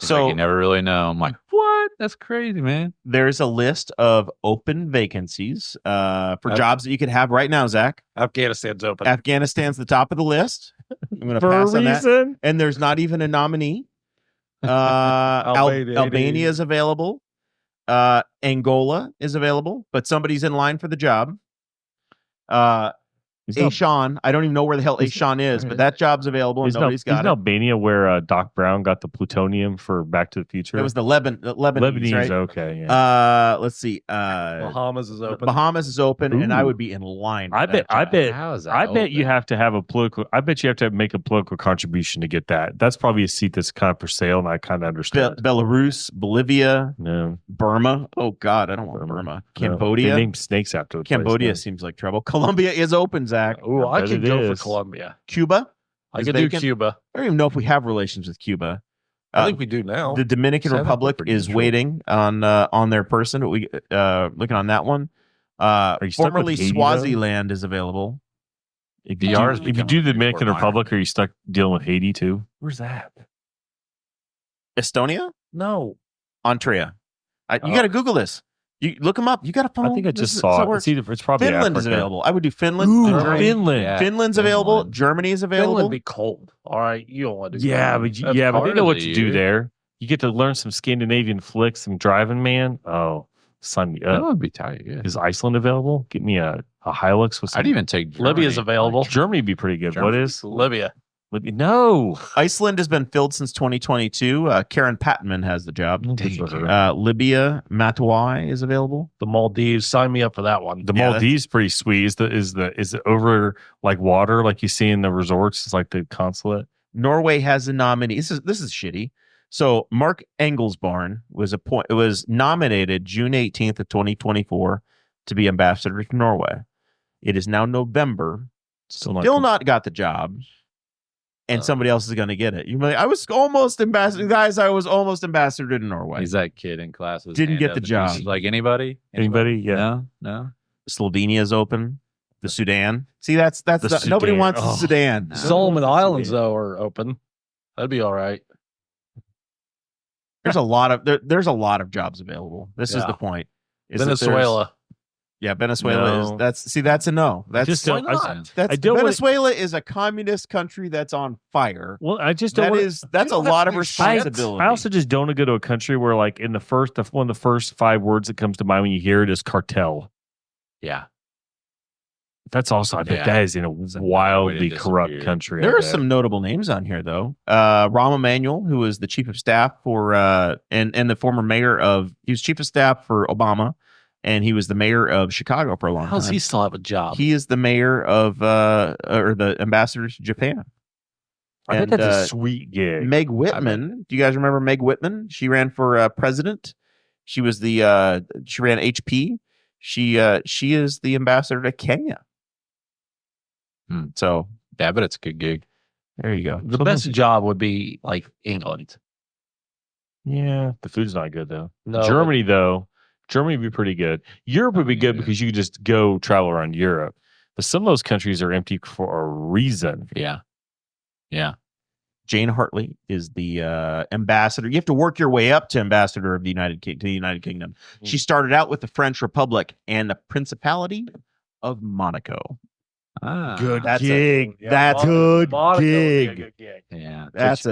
He's So- like, you never really know. I'm like, what? That's crazy, man. There's a list of open vacancies for jobs that you could have right now, Zach. Afghanistan's open. Afghanistan's the top of the list. I'm going to For a pass on that. reason. And there's not even a nominee. Albania. Albania is available. Angola is available, but somebody's in line for the job. Ashan, I don't even know where the hell Ashan is, but that job's available and nobody's got Isn't it. Albania where Doc Brown got the plutonium for Back to the Future? It was the Lebanese, right? Okay. Yeah. Let's see. Bahamas is open. Bahamas is open, and I Ooh. would be in line. For I that bet. job. How is that? I bet you open? have to have a political. I bet you have to make a political contribution to get that. That's probably a seat that's kind of for sale, and I kind of understand. Belarus, Bolivia, No, Burma. Oh God, I don't want Burma. no. Cambodia. They named snakes after the place, Cambodia man. seems like trouble. Colombia is open, Zach. Ooh, I bet could it go for is. Colombia. Cuba. I is could do vacant. Cuba. I don't even know if we have relations with Cuba. I think we do now. The Dominican Sounds Republic pretty is neutral. waiting on their person. But we looking on that one. you stuck with Formerly Haiti, though? Swaziland is available. If DR is you do becoming the a Dominican sport Republic, are you stuck dealing with Haiti too? Where's that? Estonia, no. Antria. You got to Google this. You look them up. You got to phone. I think I just saw it. It's probably Finland is Africa. available. I would do Finland. Ooh, Germany. Finland. Yeah. Finland's Finland. available. Germany is available. Finland be cold. All right, you don't want to do Yeah, that. but That's they part know of what the you do year. there. You get to learn some Scandinavian flicks, some driving, man. Oh, sign me That up. would be tight. Yeah. Is Iceland available? Get me a Hilux with some. I'd even take Germany. Libya's available. Germany would be pretty good. Germany. What is? Libya. Libya? No. Iceland has been filled since 2022. Karen Patman has the job. The Libya, Matawai is available. The Maldives. Sign me up for that one. Yeah, Maldives pretty sweet. Is it over like water like you see in the resorts? It's like the consulate. Norway has a nominee. This is shitty. So Mark Engelsbarn was nominated June 18th of 2024 to be ambassador to Norway. It is now November. Still Not got the job. And somebody else is going to get it. You're like, I was almost ambassador. Guys, I was almost ambassador to Norway. He's that kid in class. with his Didn't hand get up the and job. he's Like anybody? Anybody? Yeah. No, no. Slovenia is open. The Sudan. See, that's The nobody Sudan. wants the Oh. Sudan. No. Solomon Islands, Yeah. though, are open. That'd be all right. There's a lot of jobs available. This is Yeah. the point. is that there's- Venezuela. Yeah, Venezuela No. that's a no. That's Just Why don't- not? that's I don't wanna- Venezuela is a communist country that's on fire. Well, I just don't. That's a don't have lot to of do shit. responsibility. I also just don't want to go to a country where, like, in one of the first 5 words that comes to mind when you hear it is cartel. Yeah. That's also, I bet Yeah. that is in a It's a wildly way to corrupt disappear. country. There I are bet. some notable names on here, though. Rahm Emanuel, who was the chief of staff for, and the former mayor he was chief of staff for Obama, and he was the mayor of Chicago for a long How does time. he still have a job? He is the mayor of, or the ambassador to Japan. I bet And, that's a sweet gig. Meg Whitman. Do you guys remember Meg Whitman? She ran for president. She was she ran HP. She is the ambassador to Kenya. So Yeah, but it's a good gig. there you go. The best job would be like England. Yeah, the food's not good though. No, Germany though, Germany would be pretty good. Europe would be good Yeah. because you could just go travel around Europe. But some of those countries are empty for a reason. Yeah. Yeah. Jane Hartley is the ambassador. You have to work your way up to ambassador of the United Kingdom. She started out with the French Republic and the Principality of Monaco. Ah, Good That's gig. a- that's good Monaco would be a gig. good gig. Yeah. That's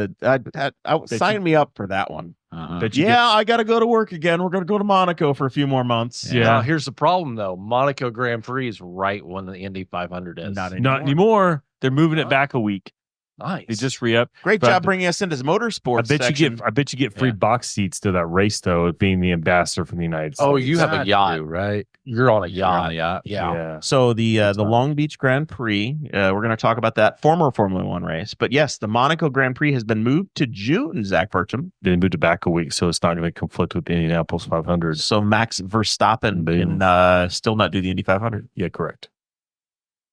sign me up for that one. Uh-huh. Bet you Yeah, I got to go to work again. We're going to go to Monaco for a few more months. Yeah. Now, here's the problem though. Monaco Grand Prix is right when the Indy 500 is. Not Not anymore. They're moving it back a week. Nice. They just re-up. Great But job bringing us into motorsports. I bet you get free Yeah. box seats to that race though, of being the ambassador from the United States. Oh, you have a Got yacht, to, right? You're on a You're on yacht. a yacht. Yeah. So the That's fine. Long Beach Grand Prix, we're going to talk about that former Formula One race. But yes, the Monaco Grand Prix has been moved to June, Zach Burcham. They moved it back a week, so it's not going to conflict with the Indianapolis 500. So Max Verstappen Boom. can still not do the Indy 500. Yeah, correct.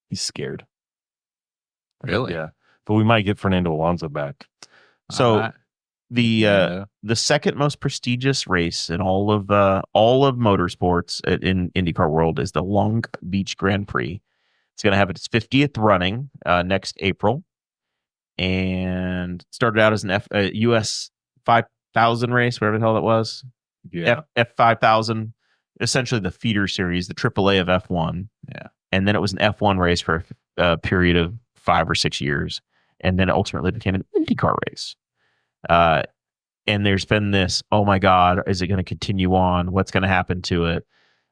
He's scared. Really? Yeah, but we might get Fernando Alonso back. So Alright. the second most prestigious race in all of motorsports in IndyCar world is the Long Beach Grand Prix. It's going to have its 50th running next April, and started out as an US 5000 race, whatever the hell that was. Yeah, F 5000, essentially the feeder series, the AAA of F1. Yeah. And then it was an F1 race for a period of 5 or 6 years, and then it ultimately became an IndyCar race. And there's been this, oh my God, is it going to continue on? What's going to happen to it?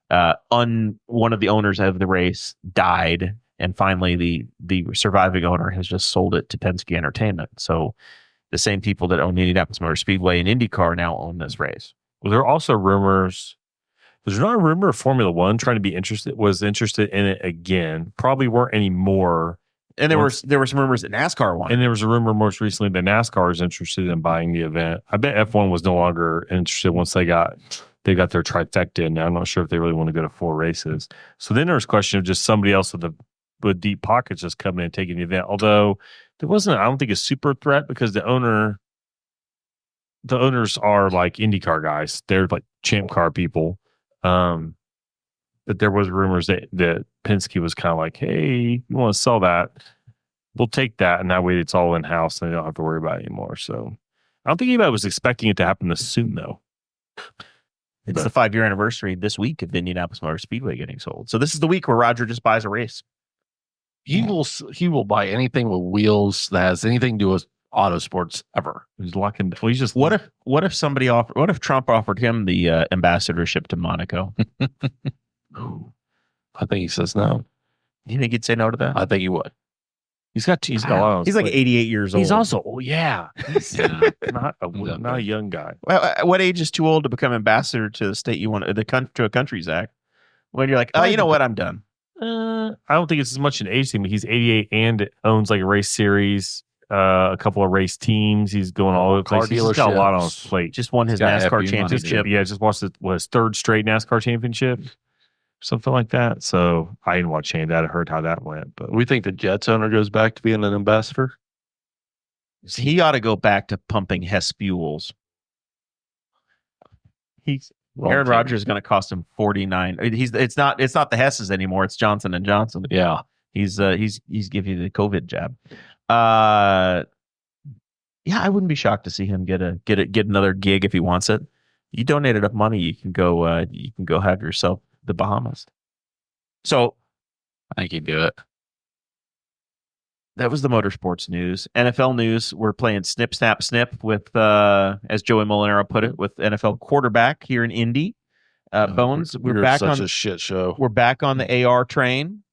One of the owners of the race died, and finally the surviving owner has just sold it to Penske Entertainment. So the same people that own Indianapolis Motor Speedway and IndyCar now own this race. well, there are also rumors. There's not a rumor of Formula One trying to be was interested in it again. Probably weren't anymore. And there were some rumors that NASCAR won. And there was a rumor most recently that NASCAR is interested in buying the event. I bet F1 was no longer interested once they got their trifecta in. Now I'm not sure if they really want to go to 4 races. So then there's a question of just somebody else with deep pockets just coming in and taking the event. Although there wasn't, I don't think, a super threat because the owners are like IndyCar guys. They're like champ car people. But there was rumors that Penske was kind of like, hey, you want to sell that? We'll take that. And that way it's all in-house and they don't have to worry about it anymore. So I don't think anybody was expecting it to happen this soon, though. It's the 5-year anniversary this week of the Indianapolis Motor Speedway getting sold. So this is the week where Roger just buys a race. He will buy anything with wheels that has anything to do with auto sports ever. He's locking. Well, he's just What if Trump offered him the ambassadorship to Monaco? I think he says no. Do you think he'd say no to that? I think he would. he's got a lot on his He's like plate. 88 years old. He's also he's Yeah. not a young guy. What age is too old to become ambassador to the state you want to a country, Zach? When you're like, oh, you know what, I'm done. I don't think it's as much an age thing, but he's 88 and owns like a race series, a couple of race teams. He's going all over the Car place. He's got a lot on his dealerships. plate. Just won his got NASCAR FU money, championship. Yeah, just watched his 3rd straight NASCAR championship, something like that. So I didn't watch any of that. I heard how that went, but We think the Jets owner goes back to being an ambassador. He ought to go back to pumping Hess fuels. Aaron Rodgers is going to cost him 49. It's not the Hesses anymore. It's Johnson and Johnson. Yeah. He's giving you the COVID jab. Yeah, I wouldn't be shocked to see him get another gig if he wants it. You donate enough money, you can go have yourself the Bahamas. So I think he'd do it. that was the motorsports news. NFL news, we're playing snip, snap, snip with, as Joey Molinaro put it, with NFL quarterback here in Indy. Bones, we're You're back such on a shit show. we're back on the AR train.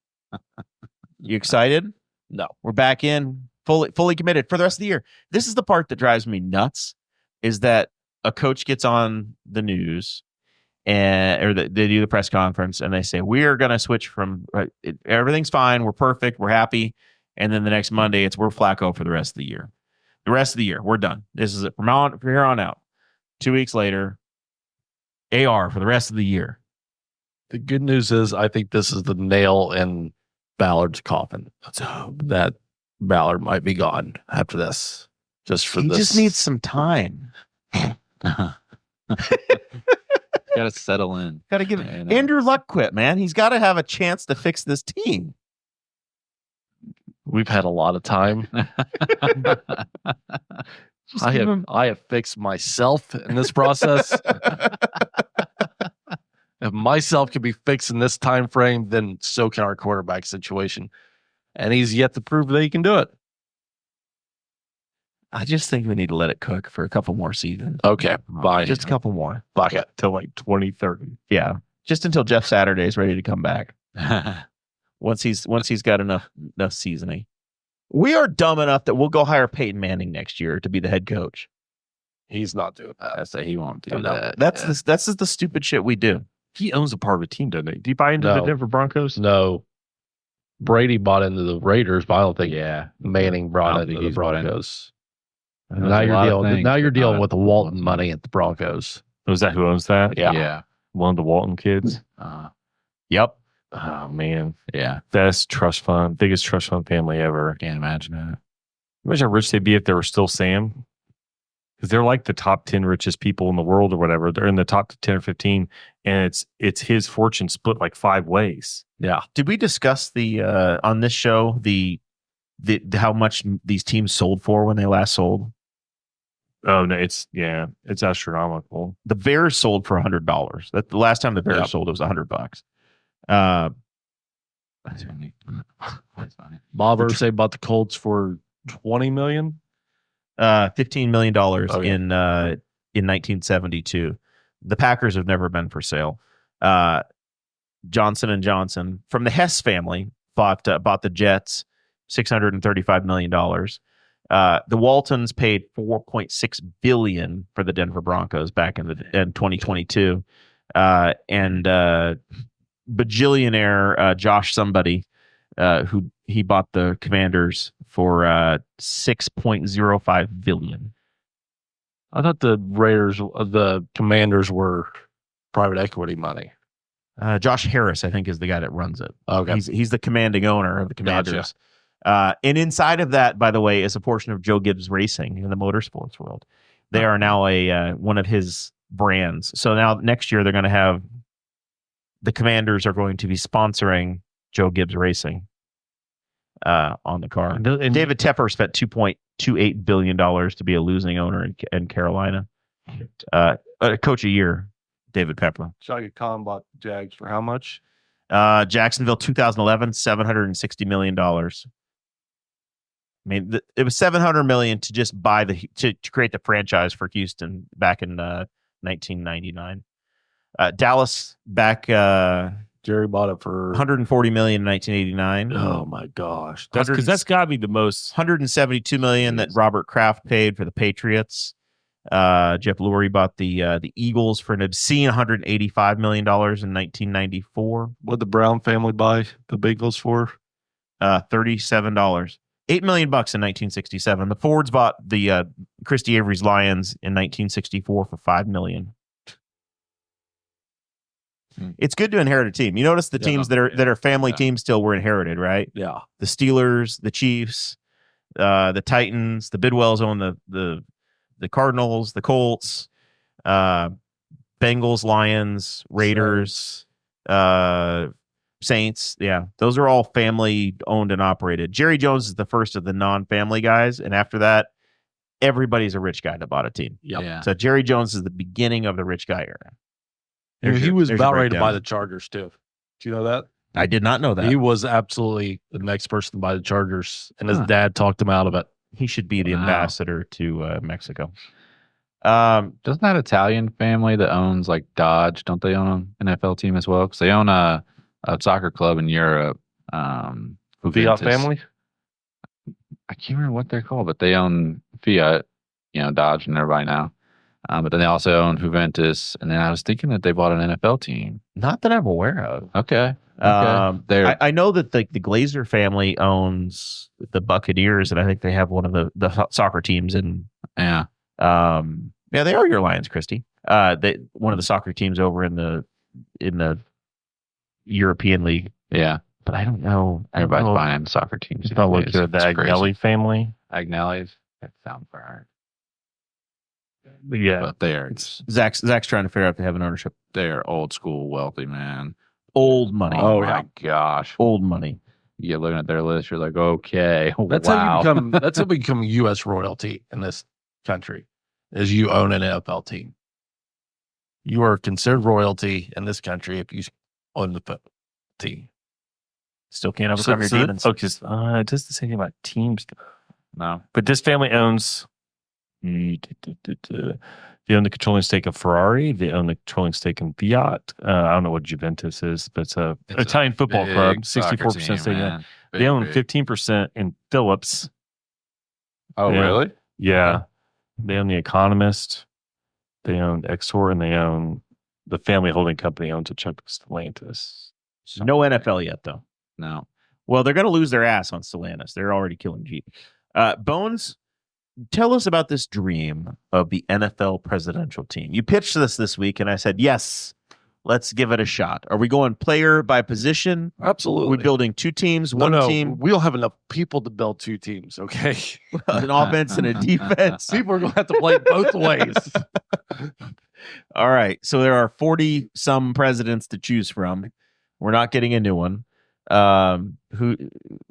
You excited? No. We're back in, fully committed for the rest of the year. This is the part that drives me nuts, is that a coach gets on the news they do the press conference and they say, we are going to switch from everything's fine. We're perfect. We're happy. And then the next Monday, we're Flacco for the rest of the year. The rest of the year, we're done. This is it from here on out. 2 weeks later, AR for the rest of the year. The good news is I think this is the nail in Ballard's coffin. Let's hope that Ballard might be gone after this. He just needs some time. Got to settle in. Got to give it. Andrew Luck quit, man. He's got to have a chance to fix this team. We've had a lot of time. I have fixed myself in this process. If myself can be fixed in this time frame, then so can our quarterback situation. And he's yet to prove that he can do it. I just think we need to let it cook for a couple more seasons. Okay, fine. Just a couple more. Fuck it. Till like 2030. Yeah. Just until Jeff Saturday is ready to come back. Once he's got enough seasoning. We are dumb enough that we'll go hire Peyton Manning next year to be the head coach. He's not doing that. I say he won't do that. That's the stupid shit we do. He owns a part of a team, doesn't he? Do you buy into the Denver Broncos? No. Brady bought into the Raiders, but I don't think Manning brought I into think the he's brought in. Broncos. There's Now a lot of things, you're but dealing not with the Walton money at the Broncos. Was that who owns that? Yeah. One of the Walton kids? Yep. Oh, man. Yeah. Best trust fund, biggest trust fund family ever. Can't imagine it. Imagine how rich they'd be if they were still Sam. Because they're like the top 10 richest people in the world or whatever. They're in the top 10 or 15. And it's his fortune split like 5 ways. Yeah. Did we discuss on this show the how much these teams sold for when they last sold? Oh, no, it's astronomical. The Bears sold for $100. That the last time the Bears sold, it was $100. That's funny. That's funny. Bob Irsay bought the Colts for $20 million. $15 million in 1972. The Packers have never been for sale. Johnson & Johnson from the Hess family bought the Jets, $635 million. The Waltons paid $4.6 billion for the Denver Broncos back in 2022. And bajillionaire Josh somebody, who he bought the Commanders for $6.05 billion. I thought the Commanders were private equity money. Josh Harris, I think, is the guy that runs it. Okay. He's the commanding owner of the Commanders. Gotcha. And inside of that, by the way, is a portion of Joe Gibbs Racing in the motorsports world. They are now one of his brands. So now next year they're going to have the Commanders are going to be sponsoring Joe Gibbs Racing on the car. And David Tepper spent $2.28 billion to be a losing owner in Carolina. Coach a year, David Pepper. Shaka Khan bought Jags for how much? Jacksonville 2011, $760 million. I mean, it was $700 million to just buy to create the franchise for Houston back in 1999. Dallas back. Jerry bought it for $140 million in 1989. Oh my gosh, That's because that's got to be the most. $172 million that Robert Kraft paid for the Patriots. Jeff Lurie bought the Eagles for an obscene $185 million in 1994. What the Brown family buy the Bengals for? $37. $8 million in 1967. The Fords bought the Christy Avery's Lions in 1964 for $5 million. It's good to inherit a team. You notice the teams that are family teams still were inherited, right? Yeah. The Steelers, the Chiefs, the Titans, the Bidwells own the Cardinals, the Colts, Bengals, Lions, Raiders, Saints. Yeah, those are all family owned and operated. Jerry Jones is the first of the non-family guys, and after that, everybody's a rich guy that bought a team. Yep. Yeah. So Jerry Jones is the beginning of the rich guy era. He was there's about your ready to breakdown. buy the Chargers too. Do you know that? I did not know that. He was absolutely the next person to buy the Chargers, and his dad talked him out of it. He should be the ambassador to Mexico. Doesn't that Italian family that owns like Dodge, don't they own an NFL team as well? Because they own a soccer club in Europe. Fiat Fiat family. I can't remember what they're called, but they own Fiat, Dodge and everybody now. But then they also own Juventus, and then I was thinking that they bought an NFL team. Not that I'm aware of. Okay. I know that the Glazer family owns the Buccaneers, and I think they have one of the soccer teams in. Yeah. They are your Lions, Christy. One of the soccer teams over in the European League. Yeah. But I don't know. Everybody's buying soccer teams. Probably the Agnelli family. Agnelli's. That sounds right. Yeah. But they're Zach's trying to figure out if they have an ownership. they're old school wealthy, man. Old money. Oh my gosh. Old money. You're looking at their list, you're like, okay. That's wow. how you become U.S. royalty in this country, is you own an NFL team. You are considered royalty in this country if you own the team. Still can't overcome your demons. Okay, it doesn't say anything about teams. No. But this family owns. They own the controlling stake of Ferrari. They own the controlling stake in Fiat. I don't know what Juventus is, but it's an Italian football club. 64% stake. They own 15% in Philips. Oh, Yeah. really? Yeah. They own The Economist. They own Exor, and they own the family holding company owns a chunk of Stellantis. No NFL yet, though. No. Well, they're going to lose their ass on Stellantis. They're already killing Jeep. Bones, tell us about this dream of the NFL presidential team. You pitched this week, and I said, yes, let's give it a shot. Are we going player by position? Absolutely. Are we building two teams, one team? We don't have enough people to build two teams, okay? An offense and a defense. People are going to have to play both ways. All right. So there are 40-some presidents to choose from. We're not getting a new one. Who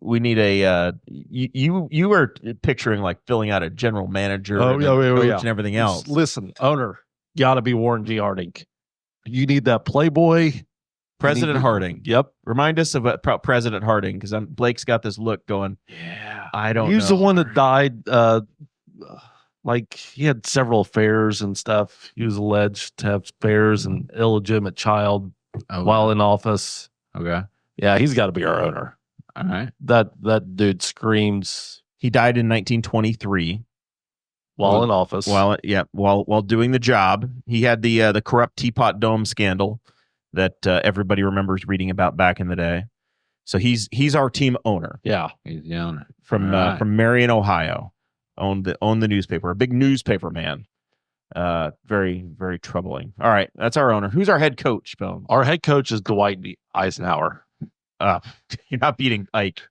we need a you are picturing like filling out a general manager and coach and everything else. Listen, owner, gotta be Warren G. Harding. You need that playboy. President Harding. Yep. Remind us of President Harding, because Blake's got this look going. Yeah. I don't know. He was the one that died. Like he had several affairs and stuff. He was alleged to have affairs and illegitimate child while in office. Okay. Yeah, he's got to be our owner. All right. That dude screams. He died in 1923 while in office. While doing the job. He had the corrupt Teapot Dome scandal that everybody remembers reading about back in the day. So he's our team owner. Yeah, he's the owner from Marion, Ohio. Owned the newspaper. A big newspaper man. Very, very troubling. All right, that's our owner. Who's our head coach, Bill? Our head coach is Dwight Eisenhower. You're not beating Ike.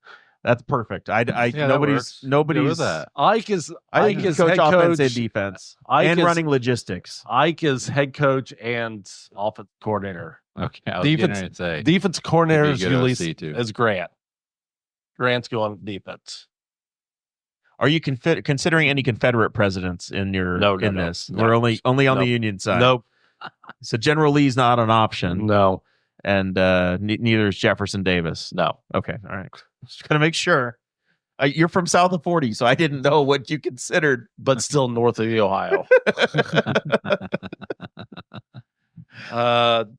That's perfect. Nobody's that. Ike is coach head offense coach and defense and running logistics. Ike is head coach and offense coordinator. Okay, I was gonna say defense coordinator is usually is Grant. Grant's going defense. Are you considering any Confederate presidents in your this? No. We're only on the Union side. Nope. So General Lee's not an option. No. And neither is Jefferson Davis. No. Okay. All right. Just gonna make sure. You're from south of 40, so I didn't know what you considered, but still north of the Ohio.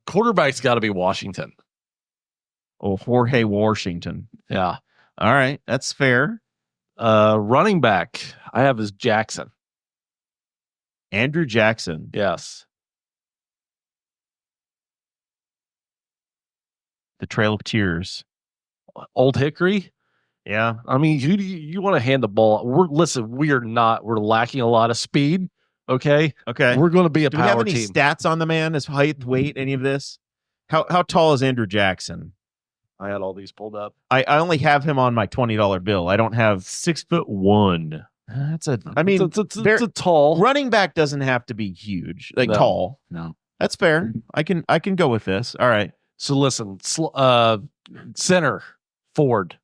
Quarterback's got to be Washington. Oh, Jorge Washington. Yeah. All right, that's fair. Running back, I have is Jackson. Andrew Jackson. Yes. The Trail of Tears. Old Hickory. Yeah. I mean, you want to hand the ball. We're lacking a lot of speed. Okay. We're going to be a Do we have power any team. stats on the man? His height, weight, any of this? How tall is Andrew Jackson? I had all these pulled up. I only have him on my $20 bill. I don't have 6'1". It's a tall running back. Doesn't have to be huge, tall. No, that's fair. I can go with this. All right. So listen, center Ford.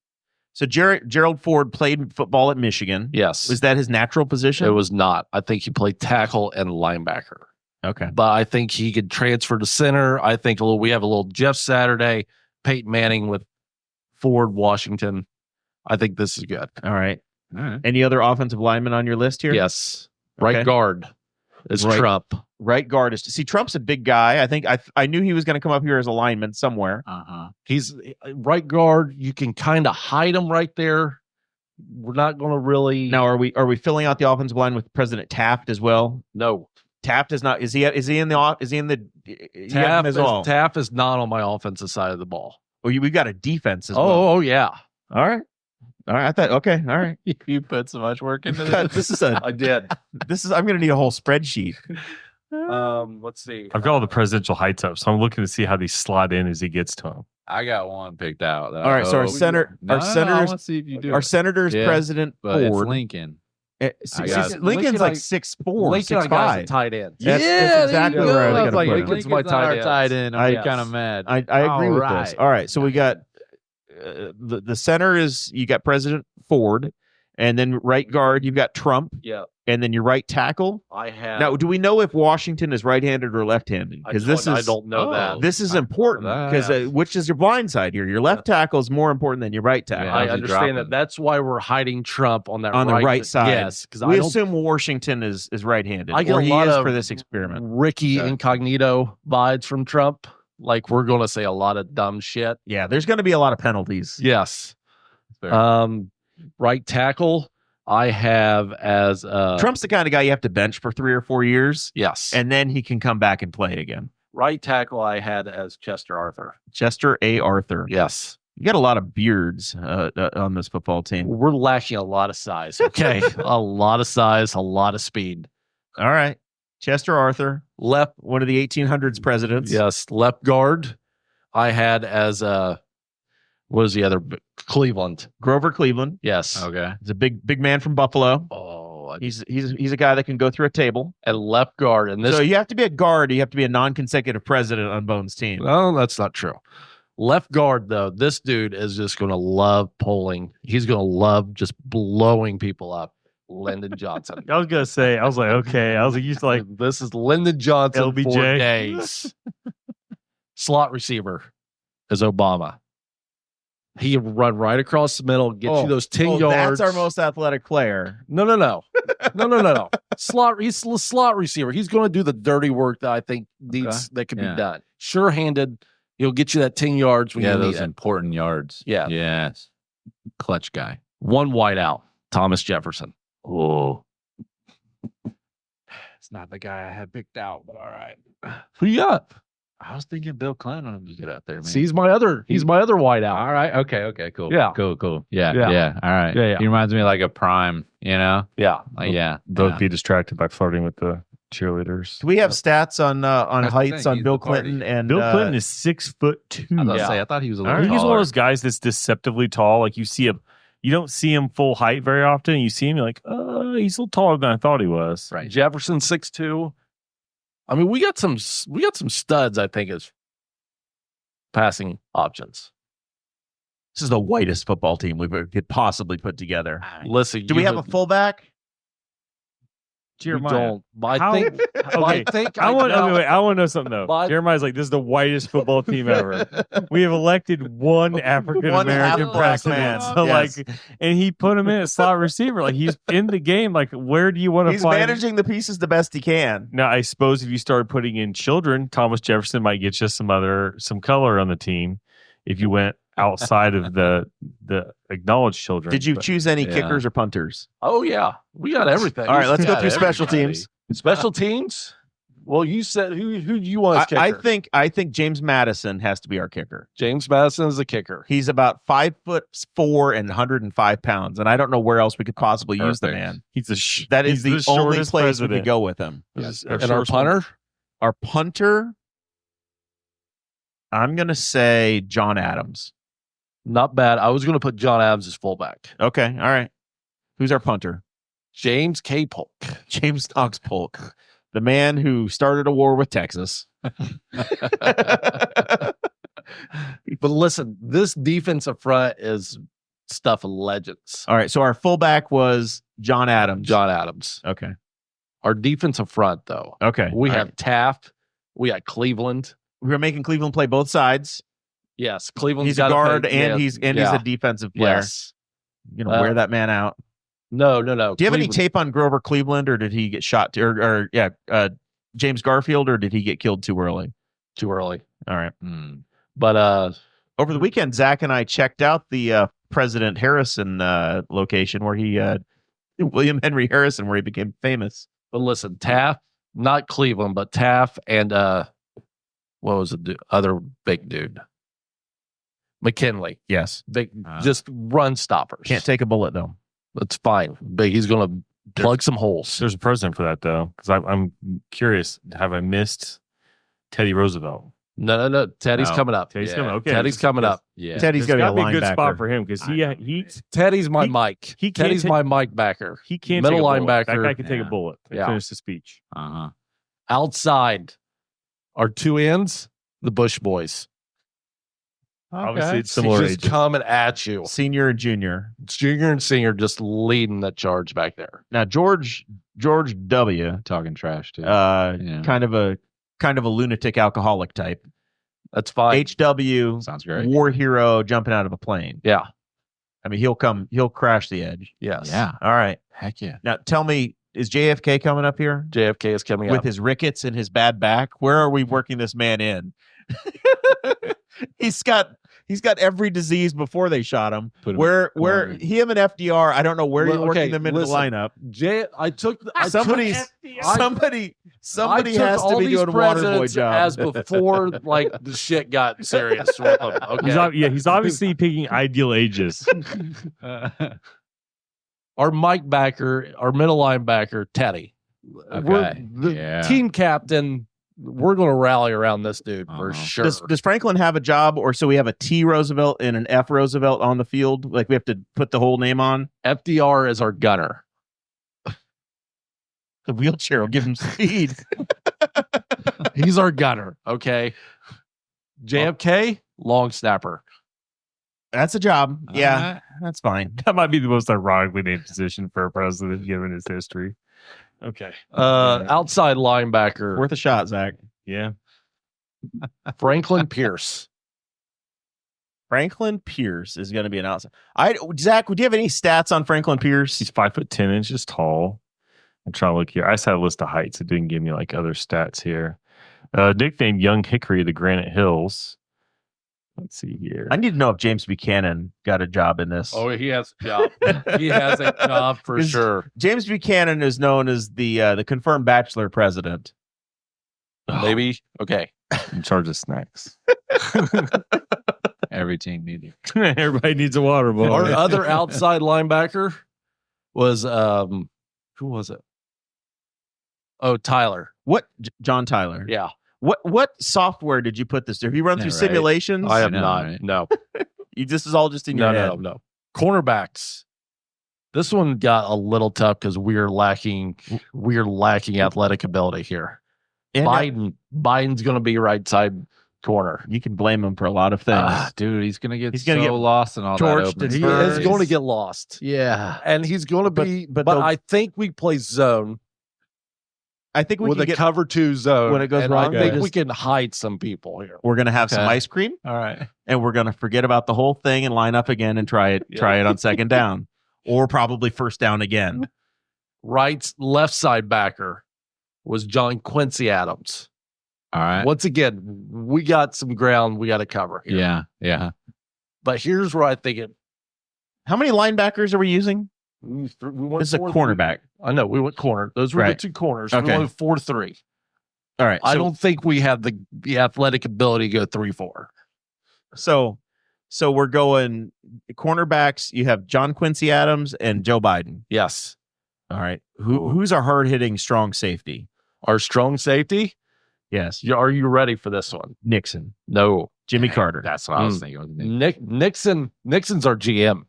So Gerald Ford played football at Michigan. Yes. Was that his natural position? It was not. I think he played tackle and linebacker. Okay. But I think he could transfer to center. I think we have a little Jeff Saturday, Peyton Manning with Ford, Washington. I think this is good. All right. Any other offensive linemen on your list here? Yes. Right guard. is Right. Trump. Right guard is. See, Trump's a big guy. I think I knew he was going to come up here as a lineman somewhere. He's right guard. You can kind of hide him right there. We're not going to really. Now, are we filling out the offensive line with President Taft as well? No. Taft is not. Is he in the? Taft is not on my offensive side of the ball. Well, we've got a defense as well. Oh yeah. All right. I thought. Okay. All right. You put so much work into God, this. I did. I'm going to need a whole spreadsheet. Let's see. I've got all the presidential heights up, so I'm looking to see how these slot in as he gets to them. I got one picked out. All right. So our I want to see if you do. our senator's Yeah, President but it's Ford. Lincoln. Lincoln's Lincoln, like I- 6'4", Lincoln, I 6'5". got a tight end. That's exactly there you where I go. was I going was to like, put him. Lincoln's my tight end. tight end. I'm Yes. kind of mad. I agree All with right. this. All right, so we got the center is you got President Ford, and then right guard you've got Trump, Yeah. and then your right tackle. I have. Now, do we know if Washington is right-handed or left-handed? Because I don't know that. this is important because which is your blind side here? Your left tackle is more important than your right tackle. Yeah. I How's he understand dropping? that. That's why we're hiding Trump on that On the right side. Yes, because We I don't. assume Washington is right-handed, I get or a he lot is of for this experiment. Ricky Okay. Incognito vibes from Trump. Like we're going to say a lot of dumb shit. Yeah, there's going to be a lot of penalties. Yes. Fair. Right tackle. I have as Trump's the kind of guy you have to bench for 3 or 4 years, Yes. and then he can come back and play again. right tackle I had as Chester Arthur. Chester A. Arthur. Yes. You got a lot of beards on this football team. We're lacking a lot of size. Okay. A lot of size, a lot of speed. All right. Chester Arthur, Left. one of the 1800s presidents. Yes. Left guard I had as what was the other? Cleveland. Grover Cleveland. Yes. Okay. He's a big man from Buffalo. Oh, He's a guy that can go through a table. and left guard. And this So you have to be a guard. You have to be a non-consecutive president on Bone's team. No, that's not true. Left guard, though, this dude is just going to love polling. He's going to love just blowing people up. Lyndon Johnson. I was gonna say, I was like, okay. I was like, you used to like This is Lyndon Johnson for LBJ. days. Slot receiver is Obama. He can run right across the middle, get you those 10 yards. That's our most athletic player. No. No. He's a slot receiver. He's going to do the dirty work that I think needs that can Yeah. be done. Sure-handed. He'll get you that 10 yards when you need those it. important yards. Yeah. Yes. Clutch guy. One whiteout, Thomas Jefferson. Oh. It's not the guy I had picked out, but all right. Who you got? I was thinking Bill Clinton to get out there, man. See, he's my other whiteout. All right. Okay. Cool. Yeah. Cool. Yeah. Yeah. All right. Yeah. He reminds me of like a prime, you know? Yeah. Like, yeah. both be distracted by flirting with the cheerleaders. Do we have stats on That's the heights thing, on he's Bill the party. Clinton and Bill Clinton is 6'2". I was about to Yeah. say, I thought he was a I little think he's one taller. of those guys that's deceptively tall. Like you see him, you don't see him full height very often. You see him, you're like, he's a little taller than I thought he was. Right. Jefferson 6'2". I mean, we got some studs, I think, as passing options. This is the whitest football team we could possibly put together. Listen, Do we have a fullback? We Jeremiah. don't. I How- think. Okay. I think. I want know- to know something though. But- Jeremiah's like, this is the whitest football team ever. We have elected one African American half black president. man. So Yes. like, and he put him in at slot receiver. Like he's in the game. Like, where do you want to He's find? managing the pieces the best he can. Now, I suppose if you started putting in children, Thomas Jefferson might get you some color on the team. If you went outside of the acknowledged children. Did you But choose any Yeah. kickers or punters? Oh yeah, we got everything. All right, let's go got through special everybody. teams. Special teams. Well, you said who do you want as kicker? I think James Madison has to be our kicker. James Madison is the kicker. He's about 5'4" and 105 pounds, and I don't know where else we could possibly use the Perfect. man. He's That is he's the only shortest place we president. could go with him. Yes. And our punter, Our punter, I'm gonna say John Adams. not bad. I was going to put John Adams as fullback. Okay, all right. Who's our punter? James K. Polk. James Knox Polk, the man who started a war with Texas. But listen, this defensive front is stuff of legends. All right, so our fullback was John Adams. John Adams. Okay. Our defensive front, though, Okay. we All have right. Taft. We got Cleveland. We're making Cleveland play both sides. Yes, Cleveland's He's a gotta guard play- and yeah, he's yeah. a defensive player. Yes. You know, wear that man out. No. Do you have any tape on Grover Cleveland, or did he get shot? James Garfield, or did he get killed too early? Too early. All right. But over the weekend, Zach and I checked out the President Harrison location where he, William Henry Harrison, where he became famous. But listen, Taft, not Cleveland, but Taft and what was the other big dude? McKinley. Yes. Big, just run stoppers. Can't take a bullet, though. That's fine. But he's going to plug some holes. There's a precedent for that, though, because I'm curious. Have I missed Teddy Roosevelt? No. Teddy's No. coming up. Teddy's coming. Okay, Teddy's coming up. Yeah. Teddy's There's going got to to be be a good spot for linebacker. him because he Teddy's my He- Mike. he can't Teddy's take- my Mike backer. he can't Middle take a bullet. linebacker. That guy can take Yeah. a bullet and Yeah. finish the speech. Uh-huh. Outside are two ends, the Bush boys. Obviously, it's He's similar just ages. coming at you. Senior and junior. It's junior and senior just leading that charge back there. Now, George W., Talking trash too. Yeah. kind of a lunatic alcoholic type. That's fine. HW, Sounds great. war hero jumping out of a plane. Yeah. I mean, he'll crash the edge. Yes. Yeah. All right. Heck yeah. Now, tell me, is JFK coming up here JFK is coming with up. his rickets and his bad back? Where are we working this man in? He's got every disease before they shot him. Put him Where corner. him and FDR, I don't know where Well, you're working okay, them into listen. the lineup. Somebody took has to all be these doing a water boy presidents job. as before like the shit got serious with them. Okay. He's obviously picking ideal ages. Our Mike backer, our middle linebacker, Teddy. Okay. The Yeah. team captain, we're going to rally around this dude for Uh-huh. sure. Does Franklin have a job, or so we have a T Roosevelt and an F Roosevelt on the field? Like we have to put the whole name on? FDR is our gunner. The wheelchair will give him speed. He's our gunner. Okay. JFK, long snapper. That's a job. Yeah, that's fine. That might be the most ironically named position for a president given his history. Okay. Outside linebacker, Worth a shot, Zach. Yeah. Franklin Pierce. Franklin Pierce is going to be an outside. Zach, would you have any stats on Franklin Pierce? He's 5'10" tall. I'm trying to look here. I just had a list of heights. It didn't give me like other stats here. Nicknamed Young Hickory of the Granite Hills. Let's see here. I need to know if James Buchanan got a job in this. Oh, he has a job. He has a job for Is- sure. James Buchanan is known as the confirmed bachelor president. Maybe. Okay. In charge of snacks. Every team needs it. Everybody needs a water bottle. Our other outside linebacker was who was it? Oh, Tyler. What? John Tyler. Yeah. What software did you put this through? Have you run Yeah, through right. simulations? I have know, not. right? No. This is all just in your head. No. Cornerbacks. This one got a little tough because we're lacking athletic ability here. And, Biden's going to be right side corner. you can blame him for a lot of things. Dude, he's gonna get He's gonna get lost in all torched that open and He Spurs. is space. going to get lost. Yeah. And he's going to be, but but they'll- I think we play zone I think we with can a get. cover 2 zone. when it goes and wrong, I think just- we can hide some people here. We're gonna have some Okay. ice cream, All right. and we're gonna forget about the whole thing and line up again and try it on second down, or probably first down again. Left side backer was John Quincy Adams. All right. Once again, we got some ground we got to cover here. Yeah. Yeah. But here's where I think it. How many linebackers are we using? We went This is a 4-3. cornerback. I know we went corner. Those were Right. the 2 corners. Okay. We went 4-3. All right. I don't think we have the athletic ability to go 3-4. So we're going cornerbacks. You have John Quincy Adams and Joe Biden. Yes. All right. Who's our hard hitting strong safety? Our strong safety. Yes. Are you ready for this one? Nixon. No. Jimmy Carter. That's what I was thinking. Nixon's our GM.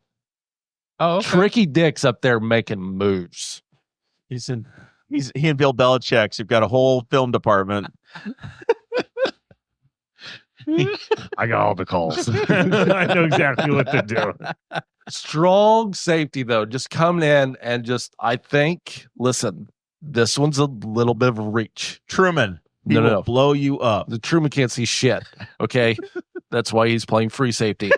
Oh, okay. Tricky Dick's up there making moves. He and Bill Belichick have got a whole film department. I got all the calls. I know exactly what to do. Strong safety, though, just coming in and I think, listen, this one's a little bit of a reach. Truman. He No. will blow you up. The Truman can't see shit. Okay. That's why he's playing free safety.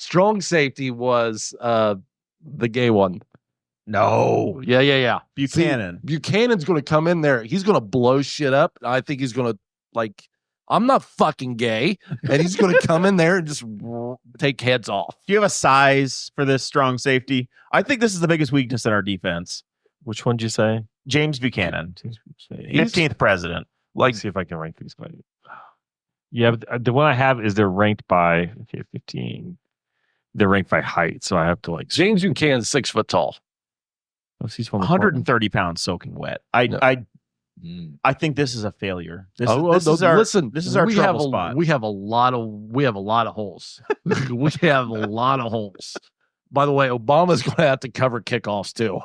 Strong safety was the gay one. No. Yeah. Buchanan. See, Buchanan's going to come in there. He's going to blow shit up. I think he's going to I'm not fucking gay, and he's going to come in there and just take heads off. Do you have a size for this strong safety? I think this is the biggest weakness in our defense. Which one did you say? James Buchanan, 15th president. Let's see if I can rank these by. Yeah, but the one I have is they're ranked by 15. They're ranked by height, so I have to James Buchanan's 6 foot tall. Oh, he's from 130 pounds soaking wet. I think this is a failure. This is our trouble spot. We have a lot of holes. We have a lot of holes. By the way, Obama's going to have to cover kickoffs too,